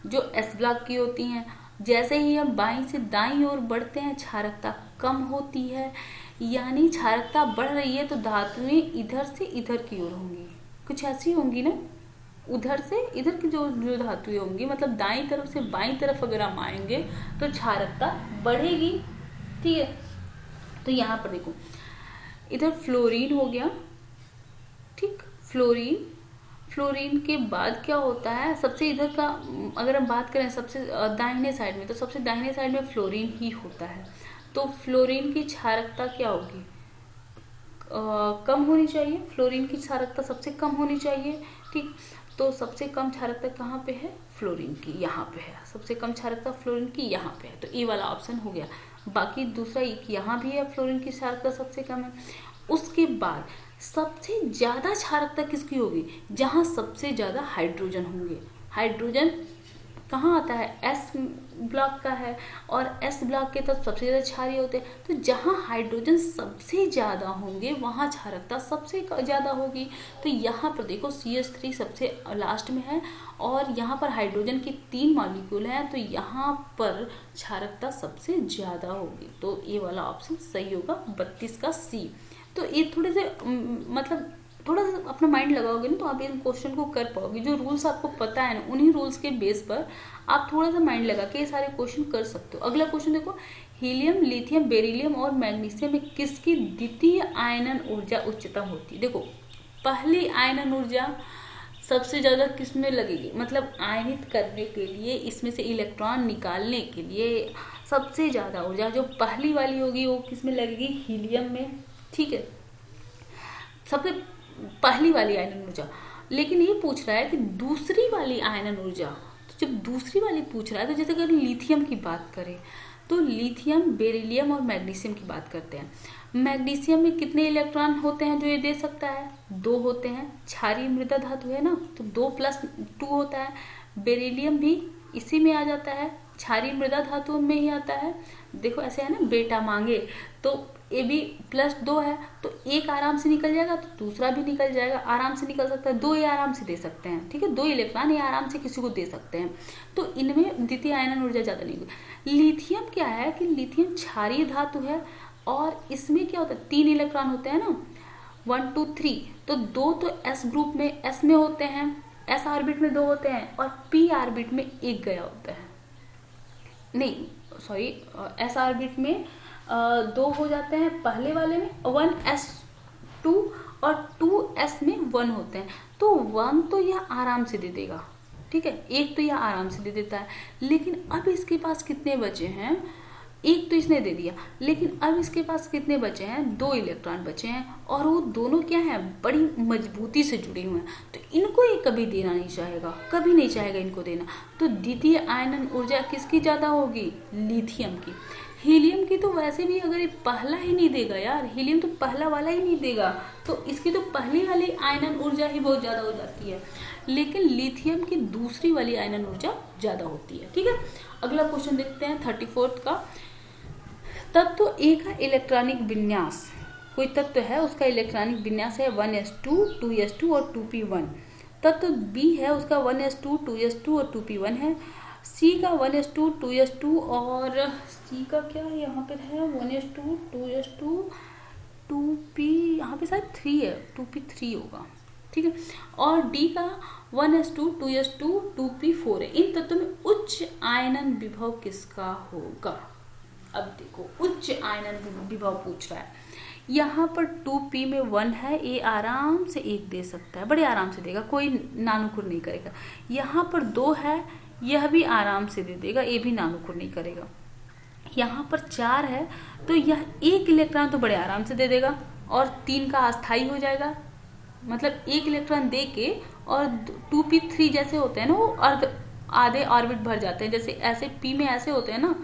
जो एस ब्लॉक की होती हैं। जैसे ही हम बाईं से दाईं ओर बढ़ते हैं क्षारकता कम होती है, यानी क्षारकता बढ़ रही है तो धातुएं इधर से इधर की ओर होंगी, कुछ ऐसी होंगी ना, उधर से इधर की जो धातुएं होंगी, मतलब दाईं तरफ से बाईं तरफ अगर हम आएंगे तो क्षारकता बढ़ेगी। ठीक है, तो यहाँ पर देखो, इधर फ्लोरीन हो गया, ठीक, फ्लोरीन, फ्लोरीन के बाद क्या होता है, सबसे इधर का अगर हम बात करें सबसे दाहिने साइड में, तो सबसे दाहिने साइड में फ्लोरीन ही होता है। तो फ्लोरीन की क्षारकता क्या होगी, कम होनी चाहिए। फ्लोरीन की क्षारकता सबसे कम होनी चाहिए, ठीक। तो सबसे कम क्षारकता कहाँ पे है, फ्लोरीन की, यहाँ पे है। सबसे कम क्षारकता फ्लोरीन की यहाँ पे है, तो ए वाला ऑप्शन हो गया। बाकी दूसरा एक यहाँ भी है, फ्लोरीन की क्षारकता सबसे कम है। उसके बाद सबसे ज्यादा क्षारकता किसकी होगी, जहां सबसे ज्यादा हाइड्रोजन होंगे। हाइड्रोजन कहाँ आता है, एस ब्लॉक का है, और एस ब्लॉक के तत्व सबसे ज्यादा क्षारीय होते हैं। तो जहाँ हाइड्रोजन सबसे ज्यादा होंगे वहाँ क्षारकता सबसे ज्यादा होगी। तो यहाँ पर देखो CH3 सबसे लास्ट में है, और यहाँ पर हाइड्रोजन की 3 मॉलिक्यूल हैं, तो यहाँ पर क्षारकता सबसे ज्यादा होगी। तो ये वाला ऑप्शन सही होगा, 32 का C। तो ये थोड़े से मतलब थोड़ा सा अपना माइंड लगाओगे ना, तो आप इन क्वेश्चन को कर पाओगे। जो रूल्स आपको पता है ना, उन्हीं रूल्स के बेस पर आप थोड़ा सा माइंड लगा के ये सारे क्वेश्चन कर सकते हो। अगला क्वेश्चन देखो, हीलियम, लिथियम, बेरिलियम और मैग्नीशियम में किसकी द्वितीय आयनन ऊर्जा उच्चतम होती है। देखो, पहली आयनन ऊर्जा सबसे ज्यादा किस में लगेगी, मतलब आयनित करने के लिए, इसमें से इलेक्ट्रॉन निकालने के लिए सबसे ज्यादा ऊर्जा जो पहली वाली होगी वो किस में लगेगी, हीलियम में, ठीक है, सबसे पहली वाली आयनन ऊर्जा। लेकिन ये पूछ रहा है कि दूसरी वाली आयनन ऊर्जा, तो जब दूसरी वाली पूछ रहा है, तो जैसे अगर लिथियम की बात करें, तो लिथियम, बेरिलियम और मैग्नीशियम की बात करते हैं। मैग्नीशियम में कितने इलेक्ट्रॉन होते हैं जो ये दे सकता है, 2 होते हैं। क्षारीय मृदा धातु है ना, तो 2+2 होता है। बेरिलियम भी इसी में आ जाता है, क्षारीय मृदा धातु में ही आता है। देखो ऐसे है ना, बेटा मांगे, तो ये भी +2 है, तो एक आराम से निकल जाएगा, तो दूसरा भी निकल जाएगा, आराम से निकल सकता है। 2 ये आराम से दे सकते हैं, ठीक है, 2 इलेक्ट्रॉन ये आराम से किसी को दे सकते हैं। तो इनमें द्वितीय आयनन ऊर्जा ज्यादा नहीं होगी। लिथियम क्या है कि लिथियम क्षारीय धातु है, और इसमें क्या होता है, 3 इलेक्ट्रॉन होते हैं ना, 1 2 3, तो 2 तो एस ग्रुप में, एस में होते हैं, एस ऑर्बिट में 2 होते हैं, और पी ऑर्बिट में 1 गया होता है, नहीं सॉरी, एस ऑर्बिट में 2 हो जाते हैं पहले वाले में, 1s2 और 2s में 1 होते हैं। तो 1 तो यह आराम से दे देगा, ठीक है, 1 तो यह आराम से दे देता है। लेकिन अब इसके पास कितने बचे हैं, 1 तो इसने दे दिया, लेकिन अब इसके पास कितने बचे हैं, 2 इलेक्ट्रॉन बचे हैं, और वो दोनों क्या हैं, बड़ी मजबूती से जुड़े हुए हैं। तो इनको ये कभी देना नहीं चाहेगा, कभी नहीं चाहेगा इनको देना। तो द्वितीय आयनन ऊर्जा किसकी ज्यादा होगी, लिथियम की। हीलियम की तो वैसे भी अगर ये पहला ही नहीं देगा यार, हीलियम तो पहला वाला ही नहीं देगा, तो इसकी तो पहली वाली आयनन ऊर्जा ही बहुत ज्यादा हो जाती है। लेकिन लिथियम की दूसरी वाली आयनन ऊर्जा ज्यादा होती है, ठीक है। अगला क्वेश्चन देखते हैं 34 का। तत्व ए का इलेक्ट्रॉनिक विन्यास, कोई तत्व है उसका इलेक्ट्रॉनिक विन्यास है 1s2, 2s2 और 2p1। तत्व बी है उसका 1s2, 2s2 और 2p1 है। सी का 1s2, 2s2 और सी का क्या है यहाँ पे है 1s2, 2s2, 2p, यहाँ पे शायद 3 है, 2p3 होगा, ठीक है। और डी का 1s2, 2s2, 2p4 है। इन तत्वों में उच्च आयनन विभव किसका होगा। अब देखो, उच्च आयनन विभव पूछ रहा है, यहाँ पर 2p में 1 है, ये आराम से 1 दे सकता है, बड़े आराम से देगा, कोई नानुकुर नहीं करेगा। यहाँ पर 2 है, यह भी आराम से दे देगा, ये भी नानुकुर नहीं करेगा। यहाँ पर 4 है, तो यह 1 इलेक्ट्रॉन तो बड़े आराम से दे देगा, और 3 का अस्थायी हो जाएगा, मतलब 1 इलेक्ट्रॉन दे के, और 2p3 जैसे होते हैं ना, वो आधे ऑर्बिट भर जाते हैं, जैसे ऐसे p में ऐसे होते हैं ना,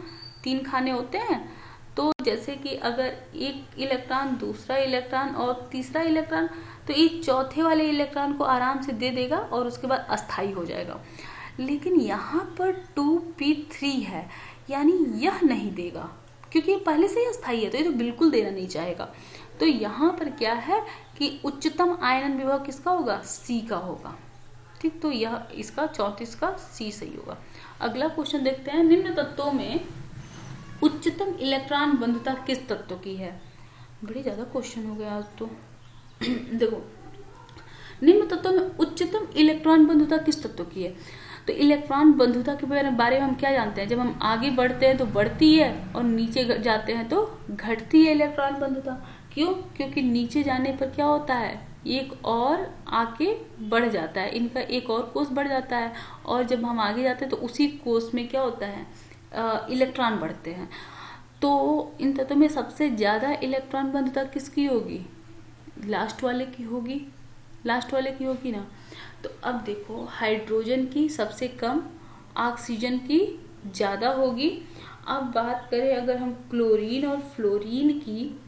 3 खाने होते हैं। तो जैसे कि अगर 1 इलेक्ट्रॉन, दूसरा इलेक्ट्रॉन और तीसरा इलेक्ट्रॉन, तो ये चौथे वाले इलेक्ट्रॉन को आराम से दे देगा, और उसके बाद अस्थायी हो जाएगा। लेकिन यहाँ पर 2p3 है, यानी यह नहीं देगा, क्योंकि ये पहले से ही अस्थायी है, तो ये तो बिल्कुल देना नहीं चाहेगा। तो यहाँ पर क्या है कि उच्चतम आयनन विभव किसका होगा, सी का होगा, ठीक। तो यह इसका 34 का सी सही होगा। अगला क्वेश्चन देखते हैं, निम्न तत्वों में उच्चतम इलेक्ट्रॉन बंधुता किस तत्व की है। बड़े ज्यादा क्वेश्चन हो गया आज तो। देखो, निम्न तत्वों में उच्चतम इलेक्ट्रॉन बंधुता किस तत्व की है। तो इलेक्ट्रॉन बंधुता के बारे में हम क्या जानते हैं, जब हम आगे बढ़ते हैं तो बढ़ती है, और नीचे जाते हैं तो घटती है इलेक्ट्रॉन बंधुता। क्यों, क्योंकि नीचे जाने पर क्या होता है, एक और आके बढ़ जाता है, इनका एक और कोष बढ़ जाता है, और जब हम आगे जाते हैं तो उसी कोष में क्या होता है, इलेक्ट्रॉन बढ़ते हैं। तो इन तत्वों में सबसे ज़्यादा इलेक्ट्रॉन बंधुता किसकी होगी, लास्ट वाले की होगी, लास्ट वाले की होगी ना। तो अब देखो हाइड्रोजन की सबसे कम, ऑक्सीजन की ज़्यादा होगी। अब बात करें अगर हम क्लोरीन और फ्लोरीन की,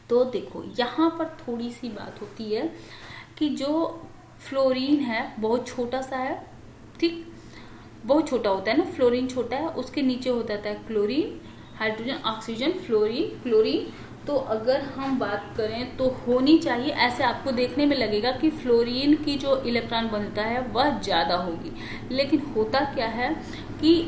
तो देखो यहाँ पर थोड़ी सी बात होती है कि जो फ्लोरीन है बहुत छोटा सा है, ठीक, बहुत छोटा होता है ना, फ्लोरीन छोटा है, उसके नीचे होता है chlorine, hydrogen, oxygen, fluorine, chlorine. तो अगर हम बात करें तो होनी चाहिए, ऐसे आपको देखने में लगेगा कि फ्लोरीन की जो इलेक्ट्रॉन बंधुता है वह ज़्यादा होगी, लेकिन होता क्या है कि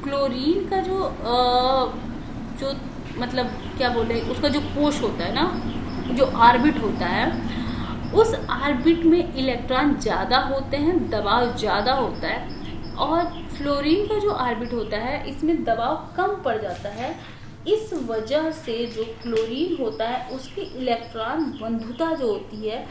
क्लोरीन का जो मतलब क्या बोले, उसका जो कोश होता है ना, जो ऑर्बिट होता है, उस ऑर्बिट में इलेक्ट्रॉन ज़्यादा होते हैं, दबाव ज़्यादा होता है, और फ्लोरीन का जो ऑर्बिट होता है इसमें दबाव कम पड़ जाता है। इस वजह से जो क्लोरीन होता है उसकी इलेक्ट्रॉन बंधुता जो होती है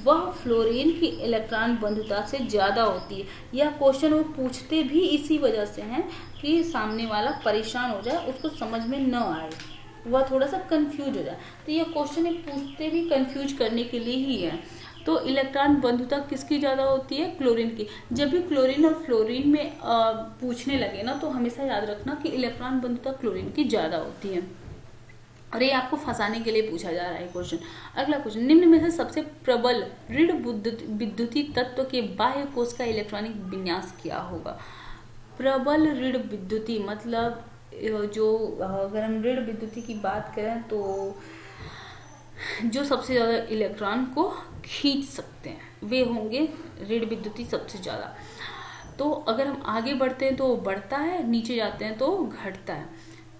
वह फ्लोरीन की इलेक्ट्रॉन बंधुता से ज़्यादा होती है। यह क्वेश्चन वो पूछते भी इसी वजह से हैं कि सामने वाला परेशान हो जाए, उसको समझ में न आए, वह थोड़ा सा कंफ्यूज हो जाए। तो यह क्वेश्चन एक पूछते भी कंफ्यूज करने के लिए ही है। तो इलेक्ट्रॉन बंधुता किसकी ज़्यादा होती है, क्लोरीन की। जब भी क्लोरीन और फ्लोरीन में पूछने लगे ना तो हमेशा याद रखना कि इलेक्ट्रॉन बंधुता क्लोरीन की ज़्यादा होती है, और ये आपको फंसाने के लिए पूछा जा रहा है क्वेश्चन। अगला क्वेश्चन, निम्न में से सबसे प्रबल ऋण विद्युतीय तत्व के बाह्य कोश का इलेक्ट्रॉनिक विन्यास क्या होगा। प्रबल ऋण विद्युतीय मतलब जो, अगर हम ऋण विद्युतीय की बात करें तो जो सबसे ज़्यादा इलेक्ट्रॉन को खींच सकते हैं वे होंगे ऋण विद्युतीय सबसे ज़्यादा। तो अगर हम आगे बढ़ते हैं तो बढ़ता है, नीचे जाते हैं तो घटता है।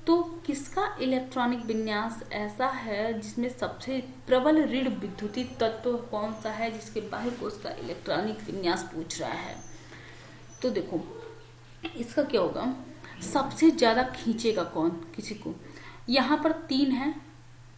तो किसका इलेक्ट्रॉनिक विन्यास ऐसा है जिसमें सबसे प्रबल ऋण विद्युतीय तत्व कौन सा है, जिसके बाह्य कोश का इलेक्ट्रॉनिक विन्यास पूछ रहा है। तो देखो इसका क्या होगा, सबसे ज़्यादा खींचेगा कौन किसी को। यहाँ पर 3 है,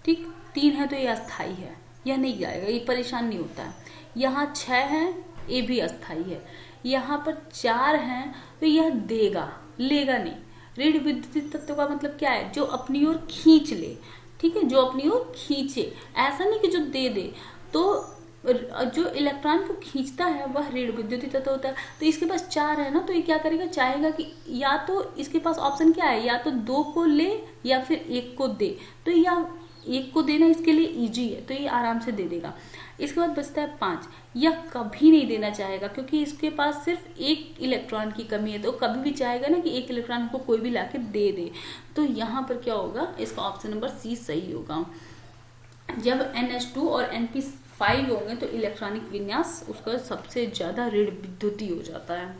ठीक, 3 है तो ये अस्थाई है, यह नहीं जाएगा, ये परेशान नहीं होता है। यहाँ 6 है, ये भी अस्थाई है। यहाँ पर 4 हैं तो यह देगा, लेगा नहीं। ऋण विद्युतीय तत्व का मतलब क्या है, जो अपनी ओर खींच ले, ठीक है, जो अपनी ओर खींचे, ऐसा नहीं कि जो दे दे। तो जो इलेक्ट्रॉन को खींचता है वह ऋण विद्युतीय तत्व होता है। तो इसके पास 4 है ना, तो ये क्या करेगा, चाहेगा कि या तो इसके पास ऑप्शन क्या है, या तो 2 को ले या फिर 1 को दे। तो या 1 को देना इसके लिए इजी है तो ये आराम से दे देगा। इसके बाद बचता है 5, यह कभी नहीं देना चाहेगा क्योंकि इसके पास सिर्फ 1 इलेक्ट्रॉन की कमी है, तो कभी भी चाहेगा ना कि 1 इलेक्ट्रॉन को कोई भी लाके दे दे। तो यहाँ पर क्या होगा, इसका ऑप्शन नंबर सी सही होगा। जब NH2 और NP5 होंगे तो इलेक्ट्रॉनिक विन्यास उसका सबसे ज्यादा ऋण विद्युतीय हो जाता है।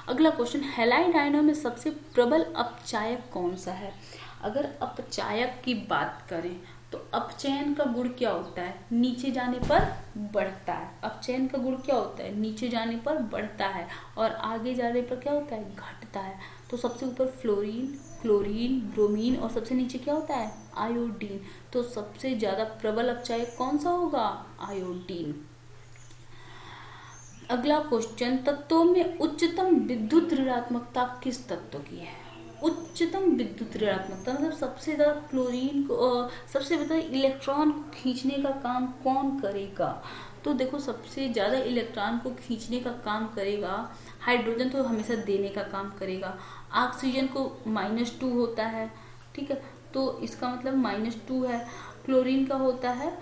अगला क्वेश्चन, हैलाइड आयनों में सबसे प्रबल अपचायक कौन सा है। अगर अपचायक की बात करें तो अपचयन का गुण क्या होता है, नीचे जाने पर बढ़ता है। अपचयन का गुण क्या होता है, नीचे जाने पर बढ़ता है, और आगे जाने पर क्या होता है, घटता है। तो सबसे ऊपर फ्लोरीन, क्लोरीन, ब्रोमीन, और सबसे नीचे क्या होता है, आयोडीन। तो सबसे ज्यादा प्रबल अपचायक कौन सा होगा, आयोडीन। अगला क्वेश्चन, तत्वों में उच्चतम विद्युत ऋणात्मकता किस तत्व की है। उच्चतम विद्युत ऋणात्मकता मतलब सबसे ज्यादा क्लोरीन को, सबसे ज्यादा इलेक्ट्रॉन को खींचने का काम कौन करेगा। तो देखो सबसे ज्यादा इलेक्ट्रॉन को खींचने का काम करेगा हाइड्रोजन, तो हमेशा देने का काम करेगा। ऑक्सीजन को -2 होता है, ठीक है, तो इसका मतलब -2 है। क्लोरीन का होता है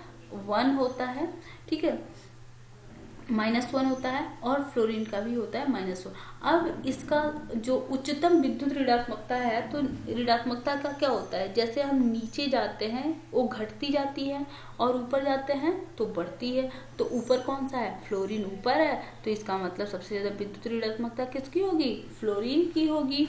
1 होता है, ठीक है, -1 होता है, और फ्लोरीन का भी होता है -1। अब इसका जो उच्चतम विद्युत ऋणात्मकता है, तो ऋणात्मकता का क्या होता है, जैसे हम नीचे जाते हैं वो घटती जाती है, और ऊपर जाते हैं तो बढ़ती है। तो ऊपर कौन सा है, फ्लोरीन ऊपर है, तो इसका मतलब सबसे ज्यादा विद्युत ऋणात्मकता किसकी होगी, फ्लोरीन की होगी।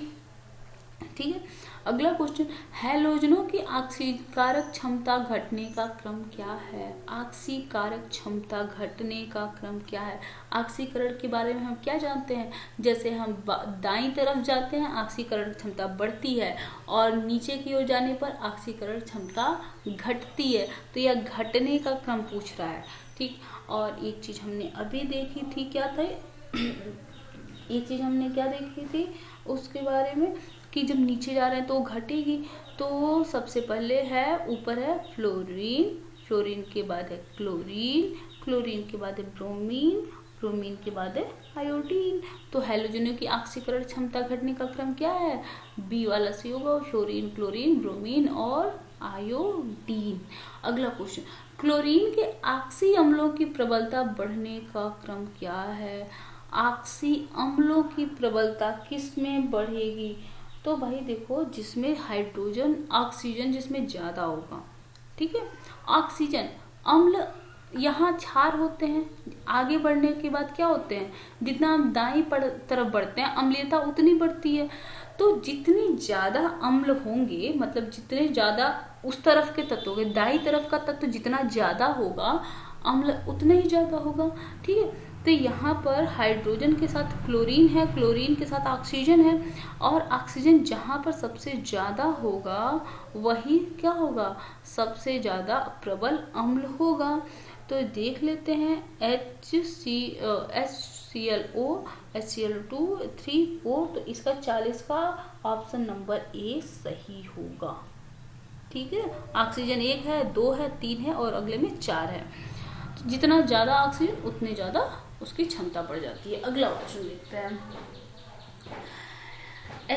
ठीक है। अगला क्वेश्चन, हैलोजनों की ऑक्सीकारक क्षमता घटने का क्रम क्या है? ऑक्सीकारक क्षमता घटने का क्रम क्या है? ऑक्सीकरण के बारे में हम क्या जानते हैं? जैसे हम दाईं तरफ जाते हैं ऑक्सीकरण क्षमता बढ़ती है और नीचे की ओर जाने पर ऑक्सीकरण क्षमता घटती है। तो यह घटने का क्रम पूछ रहा है, ठीक। और एक चीज हमने अभी देखी थी, क्या था एक चीज हमने क्या देखी थी उसके बारे में, कि जब नीचे जा रहे हैं तो घटेगी। तो सबसे पहले है, ऊपर है फ्लोरीन, फ्लोरीन के बाद है क्लोरीन, क्लोरीन के बाद है ब्रोमीन, ब्रोमीन के बाद है आयोडीन। तो हैलोजनों की ऑक्सीकरण क्षमता घटने का क्रम क्या है? बी वाला सही होगा, फ्लोरीन, क्लोरीन, ब्रोमीन और आयोडीन। अगला क्वेश्चन, क्लोरीन के ऑक्सी अम्लों की प्रबलता बढ़ने का क्रम क्या है? ऑक्सी अम्लों की प्रबलता किस में बढ़ेगी? तो भाई देखो, जिसमें हाइड्रोजन ऑक्सीजन जिसमें ज्यादा होगा, ठीक है। ऑक्सीजन अम्ल यहाँ क्षार होते हैं, आगे बढ़ने के बाद क्या होते हैं, जितना हम दाईं तरफ बढ़ते हैं अम्लीयता उतनी बढ़ती है। तो जितनी ज्यादा अम्ल होंगे, मतलब जितने ज्यादा उस तरफ के तत्व होंगे, दाईं तरफ का तत्व जितना ज्यादा होगा अम्ल उतना ही ज्यादा होगा, ठीक है। तो यहाँ पर हाइड्रोजन के साथ क्लोरीन है, क्लोरीन के साथ ऑक्सीजन है, और ऑक्सीजन जहाँ पर सबसे ज्यादा होगा वही क्या होगा, सबसे ज्यादा प्रबल अम्ल होगा। तो देख लेते हैं HClO HCl2 3 4, तो इसका 40 का ऑप्शन नंबर ए सही होगा, ठीक है। ऑक्सीजन 1 है, 2 है, 3 है और अगले में 4 है। तो जितना ज्यादा ऑक्सीजन उतने ज्यादा उसकी क्षमता बढ़ जाती है। अगला क्वेश्चन देखते हैं,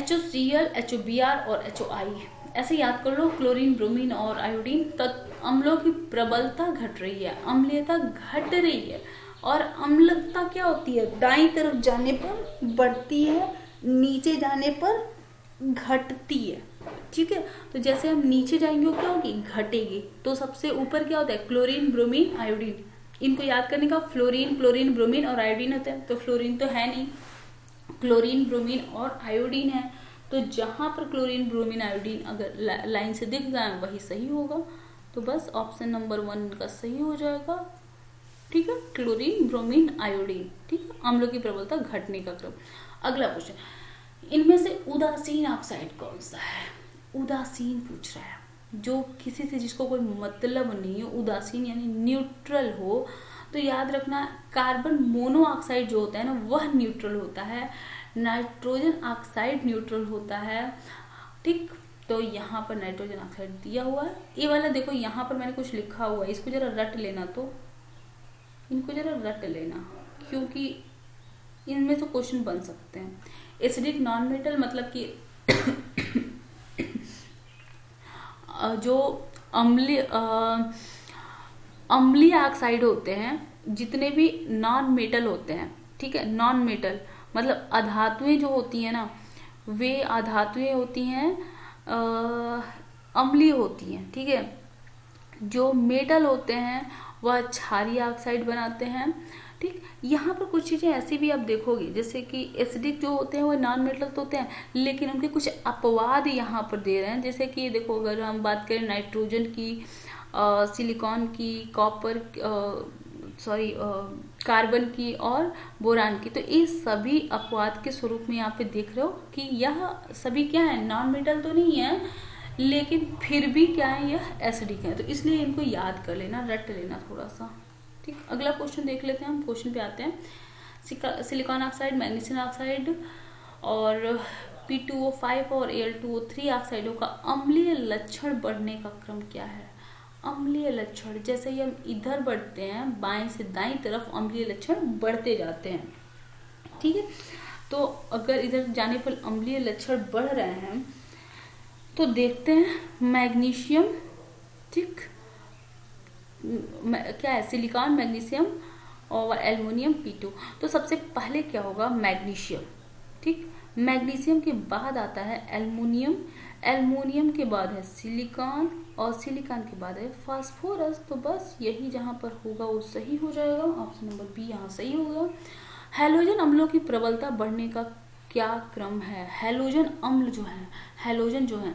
HOCl, HOBr और HOI ऐसे याद कर लो, क्लोरीन, ब्रोमीन और आयोडीन अम्लों की प्रबलता घट रही है, अम्लीयता घट रही है, और अम्लता क्या होती है, दाईं तरफ जाने पर बढ़ती है, नीचे जाने पर घटती है, ठीक है। तो जैसे हम नीचे जाएंगे वो क्या होगी, घटेगी। तो सबसे ऊपर क्या होता है, क्लोरीन, ब्रोमीन, आयोडीन। इनको याद करने का, फ्लोरीन, क्लोरीन, ब्रोमीन और आयोडीन होते हैं। तो फ्लोरीन तो है नहीं, क्लोरीन, ब्रोमीन और आयोडीन है। तो जहां पर क्लोरीन, ब्रोमीन, आयोडीन अगर लाइन से दिख जाए वही सही होगा। तो बस ऑप्शन नंबर 1 का सही हो जाएगा, ठीक है, क्लोरीन, ब्रोमीन, आयोडीन, ठीक है। अम्लों की प्रबलता घटने का क्रम। अगला क्वेश्चन, इनमें से उदासीन ऑक्साइड कौन सा है? उदासीन पूछ रहा है, जो किसी से जिसको कोई मतलब नहीं हो, उदासीन यानी न्यूट्रल हो। तो याद रखना, कार्बन मोनोऑक्साइड जो होता है ना वह न्यूट्रल होता है, नाइट्रोजन ऑक्साइड न्यूट्रल होता है, ठीक। तो यहाँ पर नाइट्रोजन ऑक्साइड दिया हुआ है। ये वाला देखो, यहाँ पर मैंने कुछ लिखा हुआ है, इसको जरा रट लेना, तो इनको जरा रट लेना, क्योंकि इनमें से क्वेश्चन बन सकते हैं। एसिडिक नॉन मेटल मतलब कि जो अम्लीय ऑक्साइड होते हैं, जितने भी नॉन मेटल होते हैं, ठीक है, नॉन मेटल मतलब अधातुएं जो होती हैं ना, वे अधातुएं होती हैं अम्लीय होती हैं, ठीक है। जो मेटल होते हैं वह क्षारीय ऑक्साइड बनाते हैं, ठीक। यहाँ पर कुछ चीजें ऐसी भी आप देखोगे, जैसे कि एसिडिक जो होते हैं वो नॉन मेटल तो होते हैं, लेकिन उनके कुछ अपवाद यहाँ पर दे रहे हैं। जैसे कि देखो, अगर हम बात करें नाइट्रोजन की, सिलिकॉन की, कॉपर, कार्बन की और बोरान की, तो ये सभी अपवाद के स्वरूप में यहाँ पे देख रहे हो कि यह सभी क्या है, नॉन मेटल तो नहीं है, लेकिन फिर भी क्या है, यह एसिडिक है। तो इसलिए इनको याद कर लेना, रट लेना थोड़ा सा, ठीक। अगला क्वेश्चन देख लेते हैं, हम क्वेश्चन पे आते हैं। सिलिकॉन ऑक्साइड, मैग्नीशियम ऑक्साइड और P2O5 और Al2O3 ऑक्साइडों का अम्लीय लक्षण बढ़ने का क्रम क्या है? अम्लीय लक्षण, जैसे ही हम इधर बढ़ते हैं बाएं से दाईं तरफ अम्लीय लक्षण बढ़ते जाते हैं, ठीक है। तो अगर इधर जाने पर अम्लीय लक्षण बढ़ रहे हैं तो देखते हैं मैग्नीशियम, ठीक, क्या है, सिलिकॉन, मैग्नीशियम और एल्युमिनियम P2। तो सबसे पहले क्या होगा, मैग्नीशियम, ठीक। मैग्नीशियम के बाद आता है एल्युमिनियम, एल्युमिनियम के बाद है सिलिकॉन और सिलिकॉन के बाद है फास्फोरस। तो बस यही जहां पर होगा वो सही हो जाएगा, ऑप्शन नंबर बी यहाँ सही होगा। हैलोजन अम्लों की प्रबलता बढ़ने का क्या क्रम है? हैलोजन अम्ल जो है, हैलोजन जो है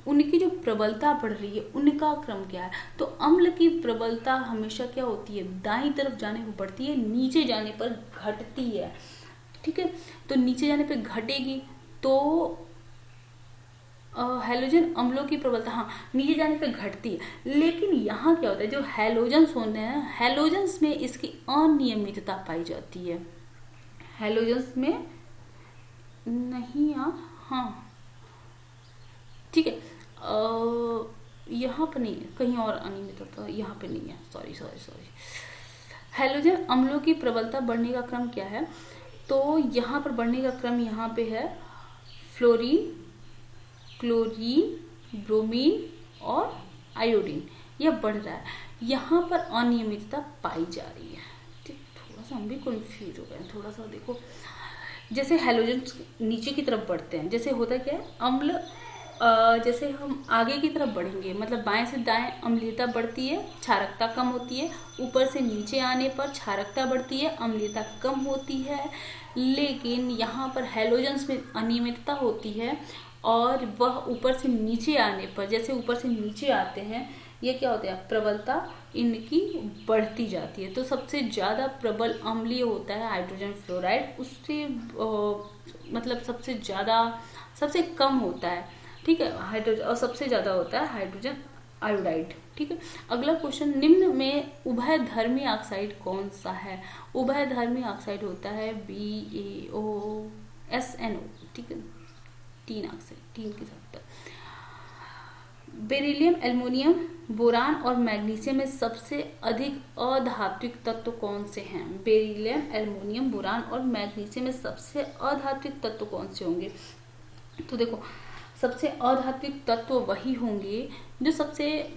उनकी जो प्रबलता बढ़ रही है उनका क्रम क्या है? तो अम्ल की प्रबलता हमेशा क्या होती है? दाईं तरफ जाने पर बढ़ती है, नीचे जाने पर घटती है। ठीक है, तो नीचे जाने पर घटेगी तो हैलोजन अम्लों की प्रबलता हाँ नीचे जाने पर घटती है। लेकिन यहाँ क्या होता है, जो हैलोजन्स होते हैं, हैलोजन्स में इसकी अनियमितता पाई जाती है। हैलोजन्स में नहीं हाँ ठीक है, यहाँ पर नहीं है, कहीं और अनियमितता, यहाँ पे नहीं है, सॉरी। हैलोजन अम्लों की प्रबलता बढ़ने का क्रम क्या है? तो यहाँ पर बढ़ने का क्रम यहाँ पे है फ्लोरीन, क्लोरीन, ब्रोमीन और आयोडीन, यह बढ़ रहा है। यहाँ पर अनियमितता पाई जा रही है। ठीक, थोड़ा सा हम भी कंफ्यूज हो गए, थोड़ा सा देखो। जैसे हैलोजन नीचे की तरफ बढ़ते हैं, जैसे होता क्या है, अम्ल जैसे हम आगे की तरफ बढ़ेंगे, मतलब बाएं से दाएं अम्लीयता बढ़ती है, क्षारकता कम होती है। ऊपर से नीचे आने पर क्षारकता बढ़ती है, अम्लीयता कम होती है। लेकिन यहाँ पर हैलोजन्स में अनियमितता होती है और वह ऊपर से नीचे आने पर, जैसे ऊपर से नीचे आते हैं, ये क्या होता है, प्रबलता इनकी बढ़ती जाती है। तो सबसे ज़्यादा प्रबल अम्लीय होता है हाइड्रोजन फ्लोराइड, उससे मतलब सबसे कम होता है। ठीक है, हाइड्रोजन, और सबसे ज़्यादा होता है हाइड्रोजन आयोडाइड। ठीक है, अगला क्वेश्चन, निम्न में उभयधर्मी ऑक्साइड कौन सा है? उभयधर्मी ऑक्साइड होता है BaOSNO। ठीक है, 3 ऑक्साइड, 3 के साथ। बेरिलियम, एल्युमिनियम, बोरान और मैग्नीशियम में सबसे अधिक अधात्विक तत्व कौन से हैं? बेरिलियम, एल्युमिनियम, बोरान और मैग्नीशियम में सबसे अधात्विक तत्व कौन से होंगे? तो देखो, सबसे अधात्विक तत्व वही होंगे जो सबसे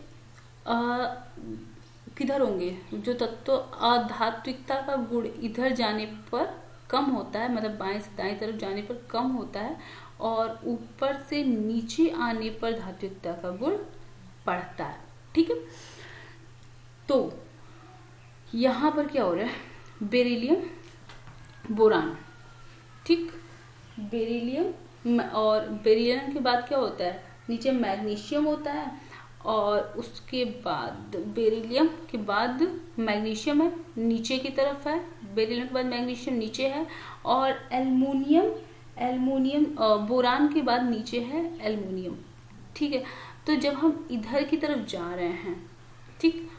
किधर होंगे, जो तत्व अधात्विकता का गुण इधर जाने पर कम होता है, मतलब बाएं से दाएं तरफ जाने पर कम होता है, और ऊपर से नीचे आने पर धात्विकता का गुण बढ़ता है। ठीक है, तो यहाँ पर क्या हो रहा है, बेरिलियम, बोरान, ठीक, बेरिलियम, और बेरिलियम के बाद क्या होता है, नीचे मैग्नीशियम होता है, और उसके बाद बेरिलियम के बाद मैग्नीशियम है, नीचे की तरफ है, बेरिलियम के बाद मैग्नीशियम नीचे है, और एल्युमिनियम बोरान के बाद नीचे है एल्युमिनियम। ठीक है, तो जब हम इधर की तरफ जा रहे हैं, ठीक,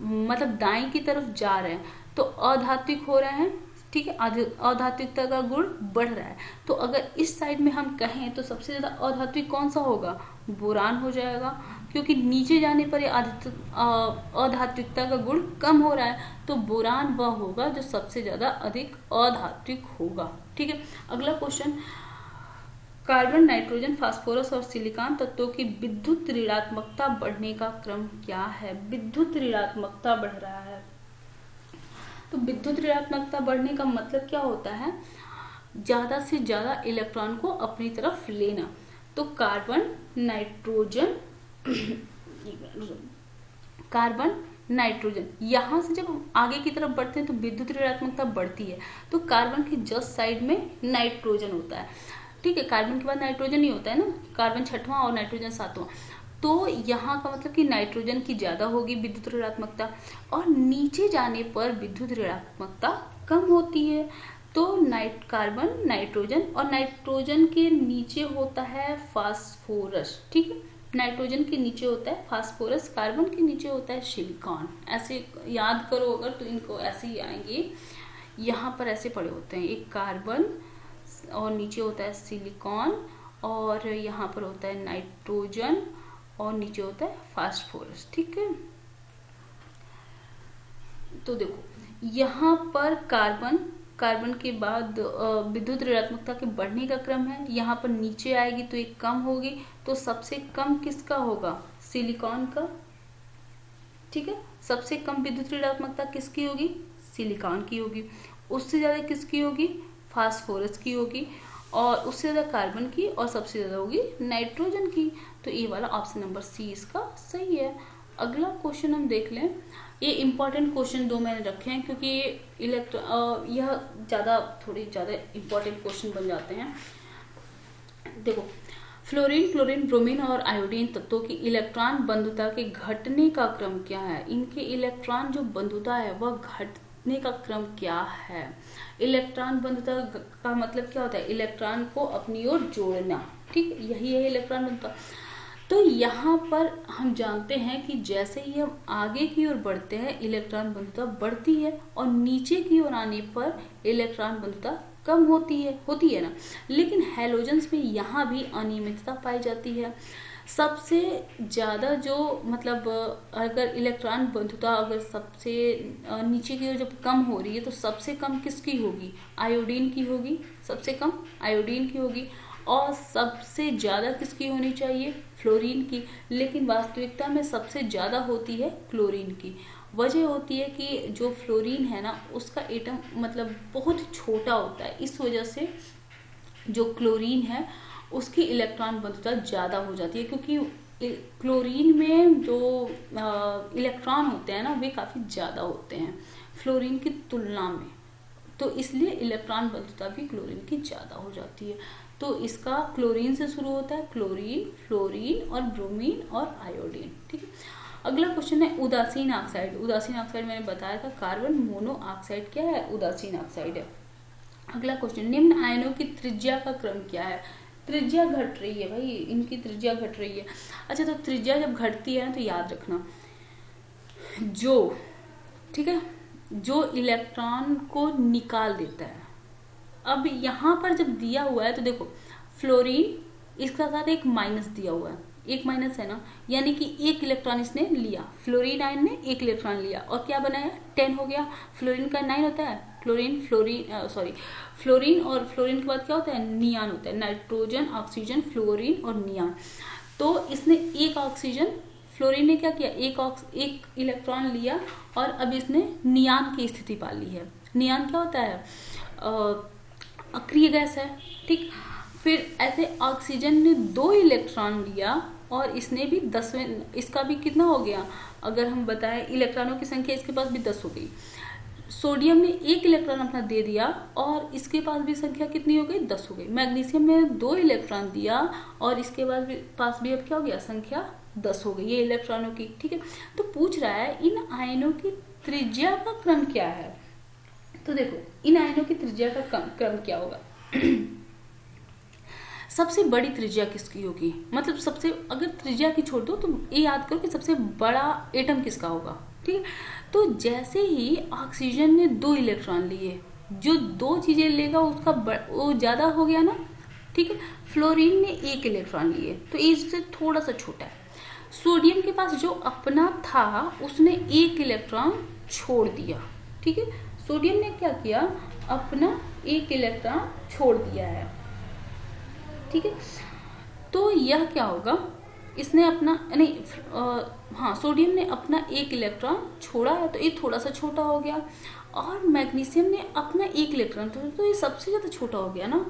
मतलब दाएं की तरफ जा रहे हैं, तो अधात्विक हो रहे हैं। ठीक है, अधात्विकता का गुण बढ़ रहा है। तो अगर इस साइड में हम कहें तो सबसे ज्यादा अधात्विक कौन सा होगा? बोरान हो जाएगा, क्योंकि नीचे जाने पर अधात्विकता का गुण कम हो रहा है, तो बोरान वह होगा जो सबसे ज्यादा अधिक अधात्विक होगा। ठीक है, अगला क्वेश्चन, कार्बन, नाइट्रोजन, फास्फोरस और सिलिकॉन तत्वों की विद्युत ऋणात्मकता बढ़ने का क्रम क्या है? विद्युत ऋणात्मकता बढ़ रहा है। तो विद्युत ऋणात्मकता बढ़ने का मतलब क्या होता है? ज्यादा से ज्यादा इलेक्ट्रॉन को अपनी तरफ लेना। तो कार्बन, नाइट्रोजन, यहां से जब हम आगे की तरफ बढ़ते हैं तो विद्युत ऋणात्मकता बढ़ती है। तो कार्बन की जस्ट साइड में नाइट्रोजन होता है। ठीक है, कार्बन के बाद नाइट्रोजन ही होता है ना, कार्बन 6वां और नाइट्रोजन 7वां। तो यहाँ का मतलब कि नाइट्रोजन की ज्यादा होगी विद्युत ऋणात्मकता, और नीचे जाने पर विद्युत ऋणात्मकता कम होती है। तो कार्बन, नाइट्रोजन, और नाइट्रोजन के नीचे होता है फास्फोरस। ठीक है, नाइट्रोजन के नीचे होता है फास्फोरस, कार्बन के नीचे होता है सिलिकॉन। ऐसे याद करो अगर, तो इनको ऐसे ही आएंगे, यहाँ पर ऐसे पड़े होते हैं, एक कार्बन और नीचे होता है सिलिकॉन, और यहाँ पर होता है नाइट्रोजन और नीचे होता है फास्फोरस। ठीक है, तो देखो यहाँ पर कार्बन के बाद विद्युत ऋणात्मकता के बढ़ने का क्रम है, यहाँ पर नीचे आएगी तो एक कम होगी, तो सबसे कम किसका होगा? सिलिकॉन का। ठीक है, सबसे कम विद्युत ऋणात्मकता किसकी होगी? सिलिकॉन की होगी। उससे ज्यादा किसकी होगी? फास्फोरस की होगी, और उससे ज्यादा कार्बन की, और सबसे ज्यादा होगी नाइट्रोजन की। तो ये वाला ऑप्शन नंबर सी इसका सही है। अगला क्वेश्चन हम देख लें, ये इम्पॉर्टेंट क्वेश्चन 2 मैंने रखे हैं क्योंकि यह थोड़ी ज़्यादा इम्पॉर्टेंट क्वेश्चन बन जाते हैं। देखो, फ्लोरीन, क्लोरीन, ब्रोमीन और आयोडीन तत्वों की इलेक्ट्रॉन बंधुता के घटने का क्रम क्या है? इनके इलेक्ट्रॉन जो बंधुता है वह घटने का क्रम क्या है? इलेक्ट्रॉन बंधुता का मतलब क्या होता है? इलेक्ट्रॉन को अपनी ओर जोड़ना, ठीक, यही है इलेक्ट्रॉन बंधुता। तो यहाँ पर हम जानते हैं कि जैसे ही हम आगे की ओर बढ़ते हैं इलेक्ट्रॉन बंधुता बढ़ती है और नीचे की ओर आने पर इलेक्ट्रॉन बंधुता कम होती है ना। लेकिन हैलोजेंस में यहाँ भी अनियमितता पाई जाती है। सबसे ज़्यादा जो मतलब अगर इलेक्ट्रॉन बंधुता अगर सबसे नीचे की ओर जब कम हो रही है तो सबसे कम किसकी होगी? आयोडीन की होगी, सबसे कम आयोडीन की होगी। और सबसे ज़्यादा किसकी होनी चाहिए? फ्लोरीन की। लेकिन वास्तविकता में सबसे ज़्यादा होती है क्लोरीन की। वजह होती है कि जो फ्लोरीन है ना उसका एटम मतलब बहुत छोटा होता है, इस वजह से जो क्लोरीन है उसकी इलेक्ट्रॉन बंधुता ज़्यादा हो जाती है, क्योंकि क्लोरीन में जो इलेक्ट्रॉन होते हैं ना वे काफ़ी ज़्यादा होते हैं फ्लोरीन की तुलना में, तो इसलिए इलेक्ट्रॉन बंधुता भी क्लोरीन की ज़्यादा हो जाती है। तो इसका क्लोरीन से शुरू होता है, क्लोरीन, फ्लोरीन और ब्रोमीन और आयोडीन, ठीक है। अगला क्वेश्चन है उदासीन ऑक्साइड। उदासीन ऑक्साइड मैंने बताया था कार्बन मोनोऑक्साइड क्या है? उदासीन ऑक्साइड है। अगला क्वेश्चन, निम्न आयनों की त्रिज्या का क्रम क्या है? त्रिज्या घट रही है भाई, इनकी त्रिज्या घट रही है। अच्छा, तो त्रिज्या जब घटती है ना तो याद रखना जो, ठीक है, जो इलेक्ट्रॉन को निकाल देता है। अब यहाँ पर जब दिया हुआ है तो देखो फ्लोरीन, इसका साथ एक माइनस दिया हुआ है, एक माइनस है ना, यानी कि एक इलेक्ट्रॉन इसने लिया, फ्लोरीन आयन ने एक इलेक्ट्रॉन लिया और क्या बनाया? 10 हो गया। फ्लोरीन का 9 होता है, फ्लोरीन और फ्लोरीन के बाद क्या होता है? नियान होता है, नाइट्रोजन, ऑक्सीजन, फ्लोरीन और नियान। तो इसने एक ऑक्सीजन, फ्लोरीन ने क्या किया? एक इलेक्ट्रॉन लिया और अब इसने नियान की स्थिति पा ली है। नियान क्या होता है? अक्रिय गैस है, ठीक। फिर ऐसे ऑक्सीजन ने 2 इलेक्ट्रॉन लिया और इसने भी 10वें, इसका भी कितना हो गया? अगर हम बताएं इलेक्ट्रॉनों की संख्या इसके पास भी 10 हो गई। सोडियम ने 1 इलेक्ट्रॉन अपना दे दिया और इसके पास भी संख्या कितनी हो गई? 10 हो गई। मैग्नीशियम ने 2 इलेक्ट्रॉन दिया और इसके पास भी अब क्या हो गया? संख्या 10 हो गई, ये इलेक्ट्रॉनों की, ठीक है। तो पूछ रहा है इन आयनों की त्रिज्या का क्रम क्या है? तो देखो इन आयनों की त्रिज्या का क्रम क्या होगा? सबसे बड़ी त्रिज्या किसकी होगी? मतलब सबसे, अगर त्रिज्या की छोड़ दो तो ये याद करो कि सबसे बड़ा एटम किसका होगा, ठीक है। तो जैसे ही ऑक्सीजन ने 2 इलेक्ट्रॉन लिए, जो 2 चीजें लेगा उसका वो ज्यादा हो गया ना, ठीक है। फ्लोरीन ने 1 इलेक्ट्रॉन लिए तो इससे थोड़ा सा छोटा है। सोडियम के पास जो अपना था उसने 1 इलेक्ट्रॉन छोड़ दिया, ठीक है। सोडियम ने क्या किया? अपना 1 इलेक्ट्रॉन छोड़ दिया है, ठीक है। तो यह क्या होगा? इसने अपना हाँ, सोडियम ने अपना 1 इलेक्ट्रॉन छोड़ा है तो ये थोड़ा सा छोटा हो गया। और मैग्नीशियम ने अपना 1 इलेक्ट्रॉन, तो ये सबसे ज्यादा छोटा हो गया ना।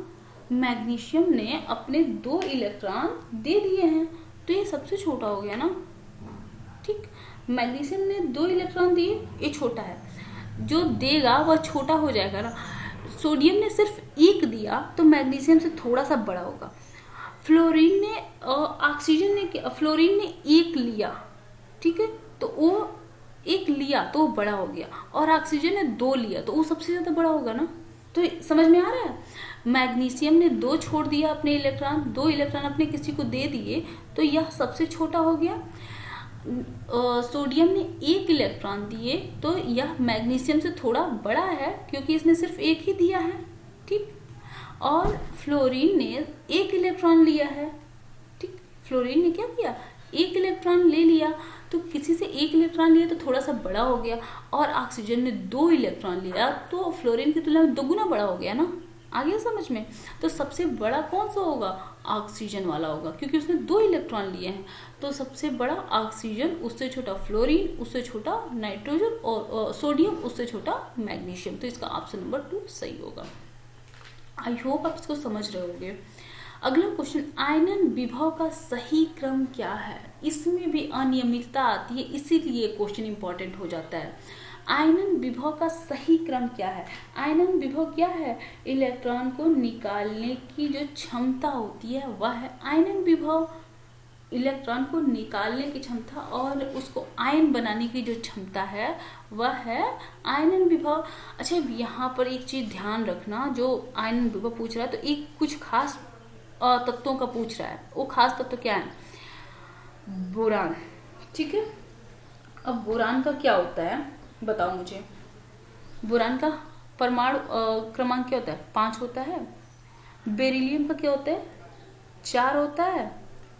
मैग्नीशियम ने अपने 2 इलेक्ट्रॉन दे दिए हैं तो ये सबसे छोटा हो गया ना, ठीक। मैग्नीशियम ने 2 इलेक्ट्रॉन दिए, ये छोटा है, जो देगा वह छोटा हो जाएगा ना। सोडियम ने सिर्फ 1 दिया तो मैग्नीशियम से थोड़ा सा बड़ा होगा। फ्लोरीन ने फ्लोरीन ने 1 लिया, ठीक है, तो वो 1 लिया तो वो बड़ा हो गया, और ऑक्सीजन ने 2 लिया तो वो सबसे ज्यादा बड़ा होगा ना। तो समझ में आ रहा है? मैग्नीशियम ने 2 छोड़ दिया अपने इलेक्ट्रॉन, 2 इलेक्ट्रॉन अपने किसी को दे दिए तो यह सबसे छोटा हो गया। सोडियम ने 1 इलेक्ट्रॉन दिए तो यह मैग्नीशियम से थोड़ा बड़ा है क्योंकि इसने सिर्फ 1 ही दिया है, ठीक। और फ्लोरीन ने 1 इलेक्ट्रॉन लिया है, ठीक। फ्लोरीन ने क्या किया? 1 इलेक्ट्रॉन ले लिया, तो किसी से 1 इलेक्ट्रॉन लिया तो थोड़ा सा बड़ा हो गया, और ऑक्सीजन ने 2 इलेक्ट्रॉन लिया तो फ्लोरीन की तुलना में 2 गुना बड़ा हो गया ना। आ गया समझ में? तो सबसे बड़ा कौन सा होगा? ऑक्सीजन वाला होगा, क्योंकि उसने 2 इलेक्ट्रॉन लिए हैं। तो सबसे बड़ा ऑक्सीजन, उससे छोटा फ्लोरीन, उससे छोटा नाइट्रोजन, और सोडियम, उससे छोटा मैग्नीशियम। तो इसका ऑप्शन नंबर 2 सही होगा। आई होप आप इसको समझ रहे होंगे। अगला क्वेश्चन, आयनन विभव का सही क्रम क्या है? इसमें भी अनियमितता आती है, इसीलिए क्वेश्चन इंपॉर्टेंट हो जाता है। आयनन विभव का सही क्रम क्या है? आयनन विभव क्या है? इलेक्ट्रॉन को निकालने की जो क्षमता होती है वह है आयनन विभव। इलेक्ट्रॉन को निकालने की क्षमता और उसको आयन बनाने की जो क्षमता है वह है आयनन विभव। अच्छा, यहाँ पर एक चीज ध्यान रखना, जो आयनन विभव पूछ रहा है तो एक कुछ खास तत्वों का पूछ रहा है। वो खास तत्व क्या है? बोरान। ठीक है, अब बोरान का क्या होता है बताओ मुझे। बोरान का परमाणु क्रमांक क्या होता है? 5 होता है। बेरिलियम का क्या होता है? 4 होता है।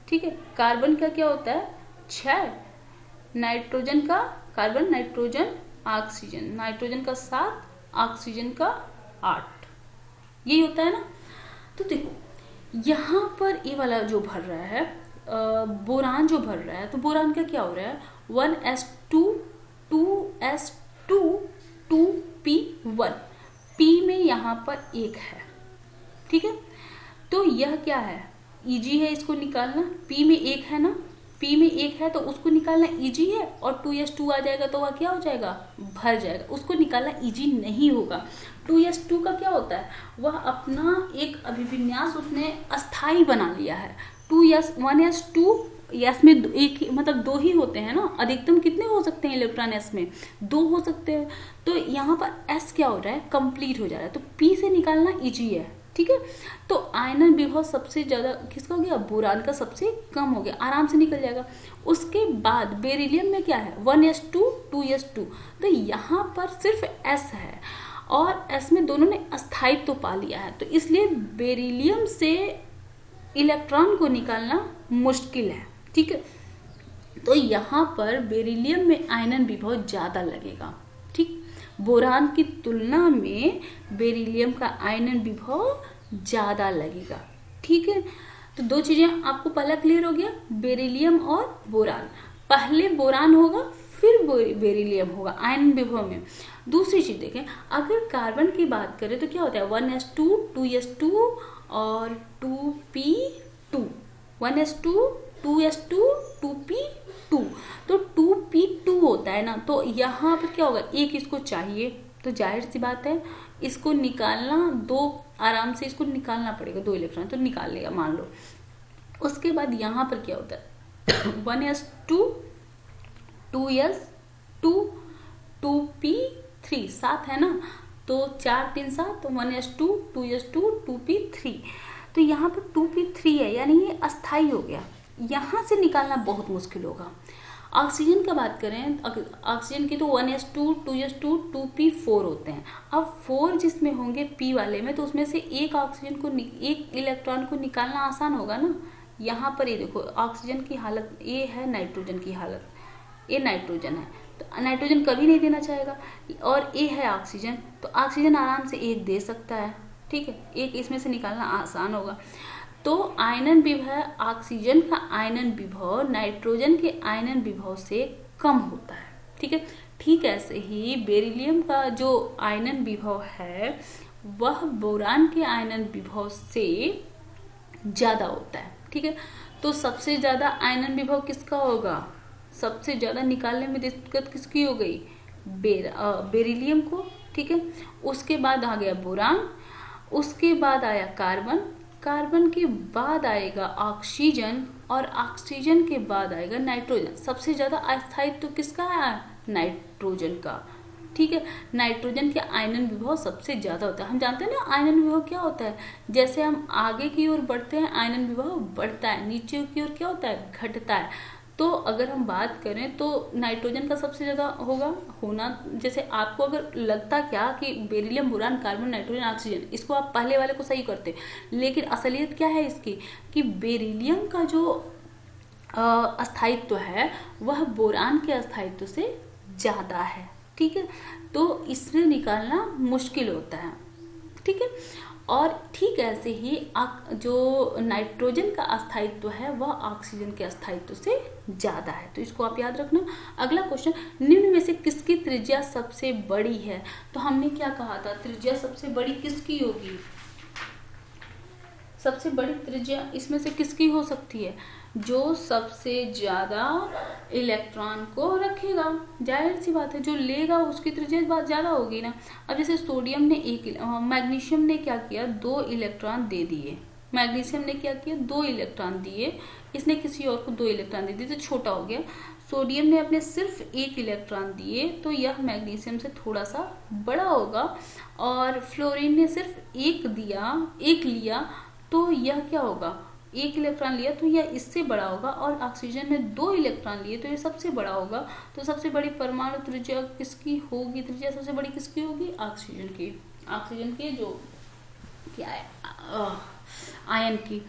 ठीक है, कार्बन का क्या होता है? 6। नाइट्रोजन का, कार्बन, नाइट्रोजन, ऑक्सीजन, नाइट्रोजन का 7, ऑक्सीजन का 8, यही होता है ना। तो देखो यहाँ पर ये वाला जो भर रहा है बोरान जो भर रहा है, तो बोरान का क्या हो रहा है? 1s2 2s2 2p1, p में यहाँ पर 1 है। ठीक है, तो यह क्या है? इजी है इसको निकालना। p में 1 है ना, p में 1 है तो उसको निकालना इजी है, और 2s2 आ जाएगा तो वह क्या हो जाएगा? भर जाएगा। उसको निकालना इजी नहीं होगा। 2s2 का क्या होता है? वह अपना एक अभिविन्यास उसने अस्थाई बना लिया है। 1s2 एस में एक मतलब 2 ही होते हैं ना, अधिकतम कितने हो सकते हैं इलेक्ट्रॉन एस में? 2 हो सकते हैं। तो यहाँ पर एस क्या हो रहा है? कंप्लीट हो जा रहा है, तो पी से निकालना इजी है। ठीक है, तो आयनन विभव सबसे ज्यादा किसका हो गया? बोरान का सबसे कम हो गया, आराम से निकल जाएगा। उसके बाद बेरिलियम में क्या है? 1s2 2s2, तो यहाँ पर सिर्फ s है और s में दोनों ने अस्थायित्व तो पा लिया है, तो इसलिए बेरिलियम से इलेक्ट्रॉन को निकालना मुश्किल है। ठीक है, तो यहाँ पर बेरिलियम में आयनन विभव ज्यादा लगेगा। ठीक, बोरान की तुलना में बेरिलियम का आयनन विभव ज्यादा लगेगा। ठीक है, तो 2 चीजें आपको पहला क्लियर हो गया, बेरिलियम और बोरान। पहले बोरान होगा फिर बेरिलियम होगा आयनन विभव में। दूसरी चीज देखें, अगर कार्बन की बात करें तो क्या होता है? 1s2 2s2 और 2p2, 1s2 2s2 2p2, तो 2p2 होता है ना। तो यहाँ पर क्या होगा? एक इसको चाहिए, तो जाहिर सी बात है इसको निकालना, 2 आराम से इसको निकालना पड़ेगा, 2 इलेक्ट्रॉन तो निकाल लेगा मान लो। उसके बाद यहाँ पर क्या होता है? 1s2 2s2 2p3, 7 है ना, तो 4 3 7, तो 1s2 2s2 2p3, तो यहाँ पर 2p3 है, यानी ये अस्थाई हो गया। यहाँ से निकालना बहुत मुश्किल होगा। ऑक्सीजन का बात करें, ऑक्सीजन की तो 1s2 2s2 2p4 होते हैं। अब 4 जिसमें होंगे p वाले में, तो उसमें से एक ऑक्सीजन को, एक इलेक्ट्रॉन को निकालना आसान होगा ना। यहाँ पर ये देखो ऑक्सीजन की हालत ये है, नाइट्रोजन की हालत, ये नाइट्रोजन है तो नाइट्रोजन कभी नहीं देना चाहेगा, और ये है ऑक्सीजन, तो ऑक्सीजन आराम से 1 दे सकता है। ठीक है, एक इसमें से निकालना आसान होगा। तो आयनन विभव, ऑक्सीजन का आयनन विभव नाइट्रोजन के आयनन विभव से कम होता है। ठीक है, ठीक ऐसे ही बेरिलियम का जो आयनन विभव है वह बोरान के आयनन विभव से ज्यादा होता है। ठीक है, तो सबसे ज्यादा आयनन विभव किसका होगा? सबसे ज्यादा निकालने में दिक्कत किसकी हो गई? बेरिलियम को। ठीक है, उसके बाद आ गया बोरान, उसके बाद आया कार्बन, कार्बन के बाद आएगा ऑक्सीजन, और ऑक्सीजन के बाद आएगा नाइट्रोजन। सबसे ज्यादा अस्थायित्व तो किसका है? नाइट्रोजन का। ठीक है, नाइट्रोजन के आयनन विभव सबसे ज्यादा होता है। हम जानते हैं ना आयनन विभव क्या होता है, जैसे हम आगे की ओर बढ़ते हैं आयनन विभव बढ़ता है, नीचे की ओर क्या होता है? घटता है। तो अगर हम बात करें तो नाइट्रोजन का सबसे ज्यादा होना, जैसे आपको अगर लगता क्या कि beryllium boron carbon nitrogen oxygen, इसको आप पहले वाले को सही करते, लेकिन असलियत क्या है इसकी कि बेरिलियम का जो अस्थायित्व है वह बोरान के अस्थायित्व से ज्यादा है। ठीक है, तो इसमें निकालना मुश्किल होता है। ठीक है, और ठीक ऐसे ही जो नाइट्रोजन का अस्थायित्व है वह ऑक्सीजन के अस्थायित्व से ज्यादा है, तो इसको आप याद रखना। अगला क्वेश्चन, निम्न में से किसकी त्रिज्या सबसे बड़ी है? तो हमने क्या कहा था, त्रिज्या सबसे बड़ी किसकी होगी? सबसे बड़ी त्रिज्या इसमें से किसकी हो सकती है? जो सबसे ज्यादा इलेक्ट्रॉन को रखेगा। जाहिर सी बात है, जो लेगा उसकी त्रिज्या बात ज्यादा होगी ना। अब जैसे सोडियम ने मैग्नीशियम ने क्या किया, 2 इलेक्ट्रॉन दे दिए। मैग्नीशियम ने क्या किया, 2 इलेक्ट्रॉन दिए, इसने किसी और को 2 इलेक्ट्रॉन दे दिए तो छोटा हो गया। सोडियम ने अपने सिर्फ 1 इलेक्ट्रॉन दिए तो यह मैग्नीशियम से थोड़ा सा बड़ा होगा। और फ्लोरीन ने सिर्फ 1 लिया तो यह क्या होगा, 1 इलेक्ट्रॉन लिया तो यह इससे बड़ा होगा। और ऑक्सीजन ने 2 इलेक्ट्रॉन लिए तो यह सबसे बड़ा होगा। तो सबसे बड़ी परमाणु त्रिज्या किसकी होगी? त्रिज्या सबसे बड़ी किसकी होगी? ऑक्सीजन की। ऑक्सीजन की जो क्या है, आयन की।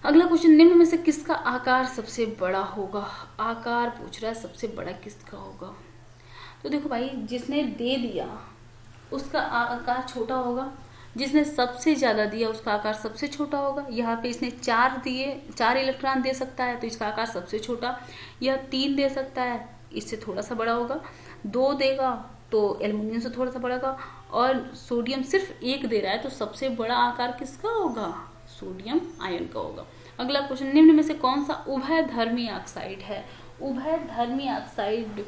अगला क्वेश्चन, निम्न में से किसका आकार सबसे बड़ा होगा? आकार पूछ रहा है, सबसे बड़ा किसका होगा? तो देखो भाई, जिसने दे दिया उसका आकार छोटा होगा, जिसने सबसे ज्यादा दिया उसका आकार सबसे छोटा होगा। यहाँ पे इसने 4 दिए, 4 इलेक्ट्रॉन दे सकता है तो इसका आकार सबसे छोटा। यह 3 दे सकता है, इससे थोड़ा सा बड़ा होगा। 2 देगा तो एल्युमिनियम से थोड़ा सा बड़ा होगा। और सोडियम सिर्फ 1 दे रहा है तो सबसे बड़ा आकार किसका होगा? सोडियम आयन का होगा। अगला क्वेश्चन, निम्न में से कौन सा उभयधर्मी ऑक्साइड है? उभयधर्मी ऑक्साइड,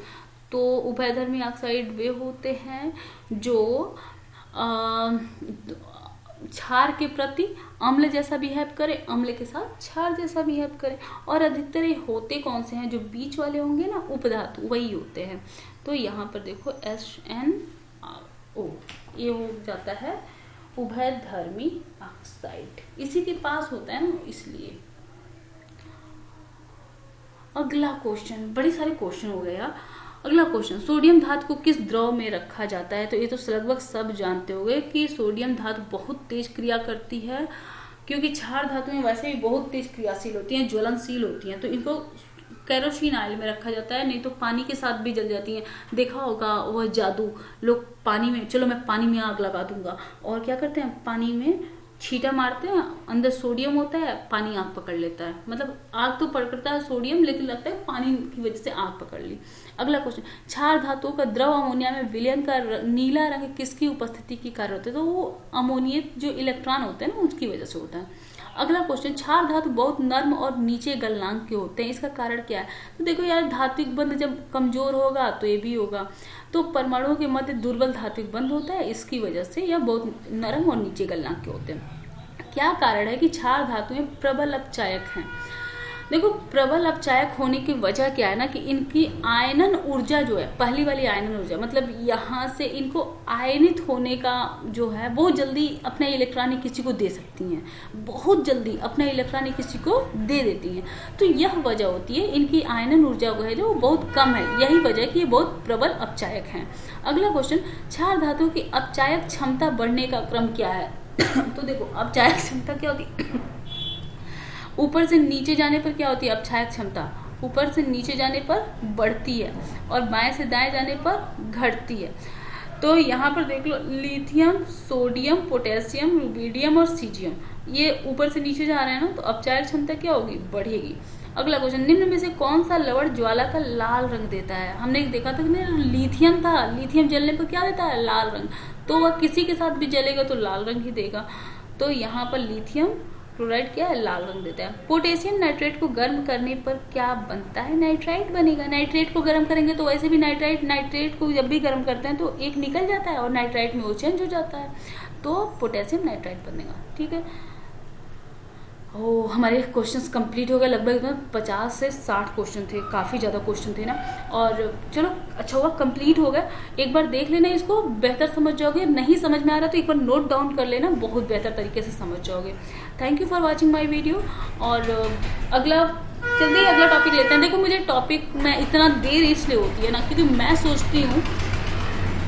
तो उभयधर्मी ऑक्साइड वे होते हैं जो क्षार के प्रति अम्ल जैसा बिहेव करे, अम्ल के साथ क्षार जैसा बिहेव करे। और अधिकतर ये होते कौन से हैं? जो बीच वाले होंगे ना, उपधातु, वही होते हैं। तो यहाँ पर देखो HNO, ये हो जाता है उभयधर्मी ऑक्साइड, इसी के पास होता है ना, इसलिए। अगला क्वेश्चन, बड़े सारे क्वेश्चन हो गए यार। अगला क्वेश्चन, सोडियम धातु को किस द्रव में रखा जाता है? तो ये तो लगभग सब जानते होंगे कि सोडियम धातु बहुत तेज क्रिया करती है, क्योंकि क्षार धातु में वैसे भी बहुत तेज क्रियाशील होती हैं, ज्वलनशील होती हैं। तो इनको केरोसिन ऑयल में रखा जाता है, नहीं तो पानी के साथ भी जल जाती हैं। देखा होगा वह जादू, लोग पानी में, चलो मैं पानी में आग लगा दूंगा, और क्या करते हैं, पानी में छींटा मारते हैं, अंदर सोडियम होता है, पानी आग पकड़ लेता है। मतलब आग तो पकड़ता है सोडियम, लेकिन लगता है पानी की वजह से आग पकड़ ली। अगला क्वेश्चन, क्षार धातुओं का द्रव अमोनिया में विलयन का नीला रंग किसकी उपस्थिति के कारण होता है? तो वो अमोनिया जो इलेक्ट्रॉन होते हैं ना, उसकी वजह से होता है। अगला क्वेश्चन, क्षार धातु बहुत नर्म और नीचे गलनांक के होते हैं, इसका कारण क्या है? तो देखो यार, धात्विक बंध जब कमजोर होगा तो ये भी होगा। तो परमाणुओं के मध्य दुर्बल धात्विक बंध होता है, इसकी वजह से यह बहुत नरम और नीचे गलनांक के होते हैं। क्या कारण है कि क्षार धातुएं प्रबल अपचायक हैं? देखो, प्रबल अपचायक होने की वजह क्या है ना, कि इनकी आयनन ऊर्जा जो है, पहली वाली आयनन ऊर्जा, मतलब यहाँ से इनको आयनित होने का जो है, वो जल्दी अपना इलेक्ट्रॉन किसी को दे सकती हैं, बहुत जल्दी अपना इलेक्ट्रॉन किसी को दे देती हैं। तो यह वजह होती है, इनकी आयनन ऊर्जा है जो बहुत कम है, यही वजह है कि ये बहुत प्रबल अपचायक हैं। अगला क्वेश्चन, क्षार धातु की अपचायक क्षमता बढ़ने का क्रम क्या है? तो देखो, अपचायक क्षमता क्या होती है? ऊपर से नीचे जाने पर क्या होती है? अपचायक क्षमता ऊपर से नीचे जाने पर बढ़ती है और बाएं से दाएं जाने पर घटती है। तो यहाँ पर देख लो, लिथियम, सोडियम, पोटेशियम, रुबिडियम और सीजियम, ये ऊपर से नीचे जा रहे हैं ना, तो अपचायक क्षमता क्या होगी? बढ़ेगी। अगला क्वेश्चन, निम्न में से कौन सा लवण ज्वाला का लाल रंग देता है? हमने देखा था कि लिथियम था, लिथियम जलने पर क्या देता है? लाल रंग। तो वह किसी के साथ भी जलेगा तो लाल रंग ही देगा। तो यहाँ पर लिथियम क्लोराइड क्या है? लाल रंग देता है। पोटेशियम नाइट्रेट को गर्म करने पर क्या बनता है? नाइट्राइट बनेगा। नाइट्रेट को गर्म करेंगे तो वैसे भी नाइट्रेट को जब भी गर्म करते हैं तो एक निकल जाता है और नाइट्राइट में वो चेंज हो जाता है, तो पोटेशियम नाइट्राइट बनेगा। ठीक है, हमारे क्वेश्चंस कंप्लीट हो गए, लगभग 50 से 60 क्वेश्चन थे, काफ़ी ज़्यादा क्वेश्चन थे ना। और चलो अच्छा हुआ कंप्लीट हो गए। एक बार देख लेना, इसको बेहतर समझ जाओगे। नहीं समझ में आ रहा तो एक बार नोट डाउन कर लेना, बहुत बेहतर तरीके से समझ जाओगे। Thank you for watching my video. और जल्दी अगला टॉपिक लेते हैं। देखो, मुझे टॉपिक में इतना देर इसलिए होती है ना, क्योंकि मैं सोचती हूँ,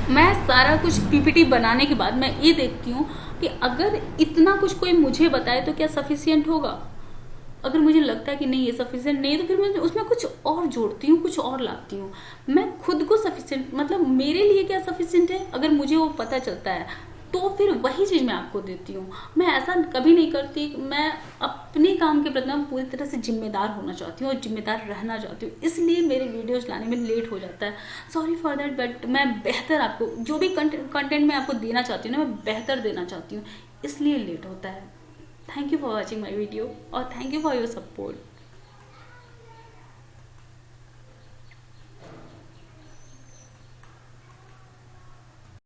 मैं सारा कुछ पीपीटी बनाने के बाद मैं ये देखती हूँ कि अगर इतना कुछ कोई मुझे बताए तो क्या सफिशिएंट होगा। अगर मुझे लगता है कि नहीं ये सफिशिएंट नहीं है तो फिर मैं उसमें कुछ और जोड़ती हूँ, कुछ और लाती हूँ। मैं खुद को सफिशिएंट, मतलब मेरे लिए क्या सफिशिएंट है, अगर मुझे वो पता चलता है तो फिर वही चीज़ मैं आपको देती हूँ। मैं ऐसा कभी नहीं करती। मैं अपने काम के प्रति पूरी तरह से जिम्मेदार होना चाहती हूँ और जिम्मेदार रहना चाहती हूँ, इसलिए मेरे वीडियोस लाने में लेट हो जाता है। सॉरी फॉर दैट, बट मैं बेहतर आपको जो भी कंटेंट मैं आपको देना चाहती हूँ ना, मैं बेहतर देना चाहती हूँ, इसलिए लेट होता है। Thank you for watching my video और thank you for your support.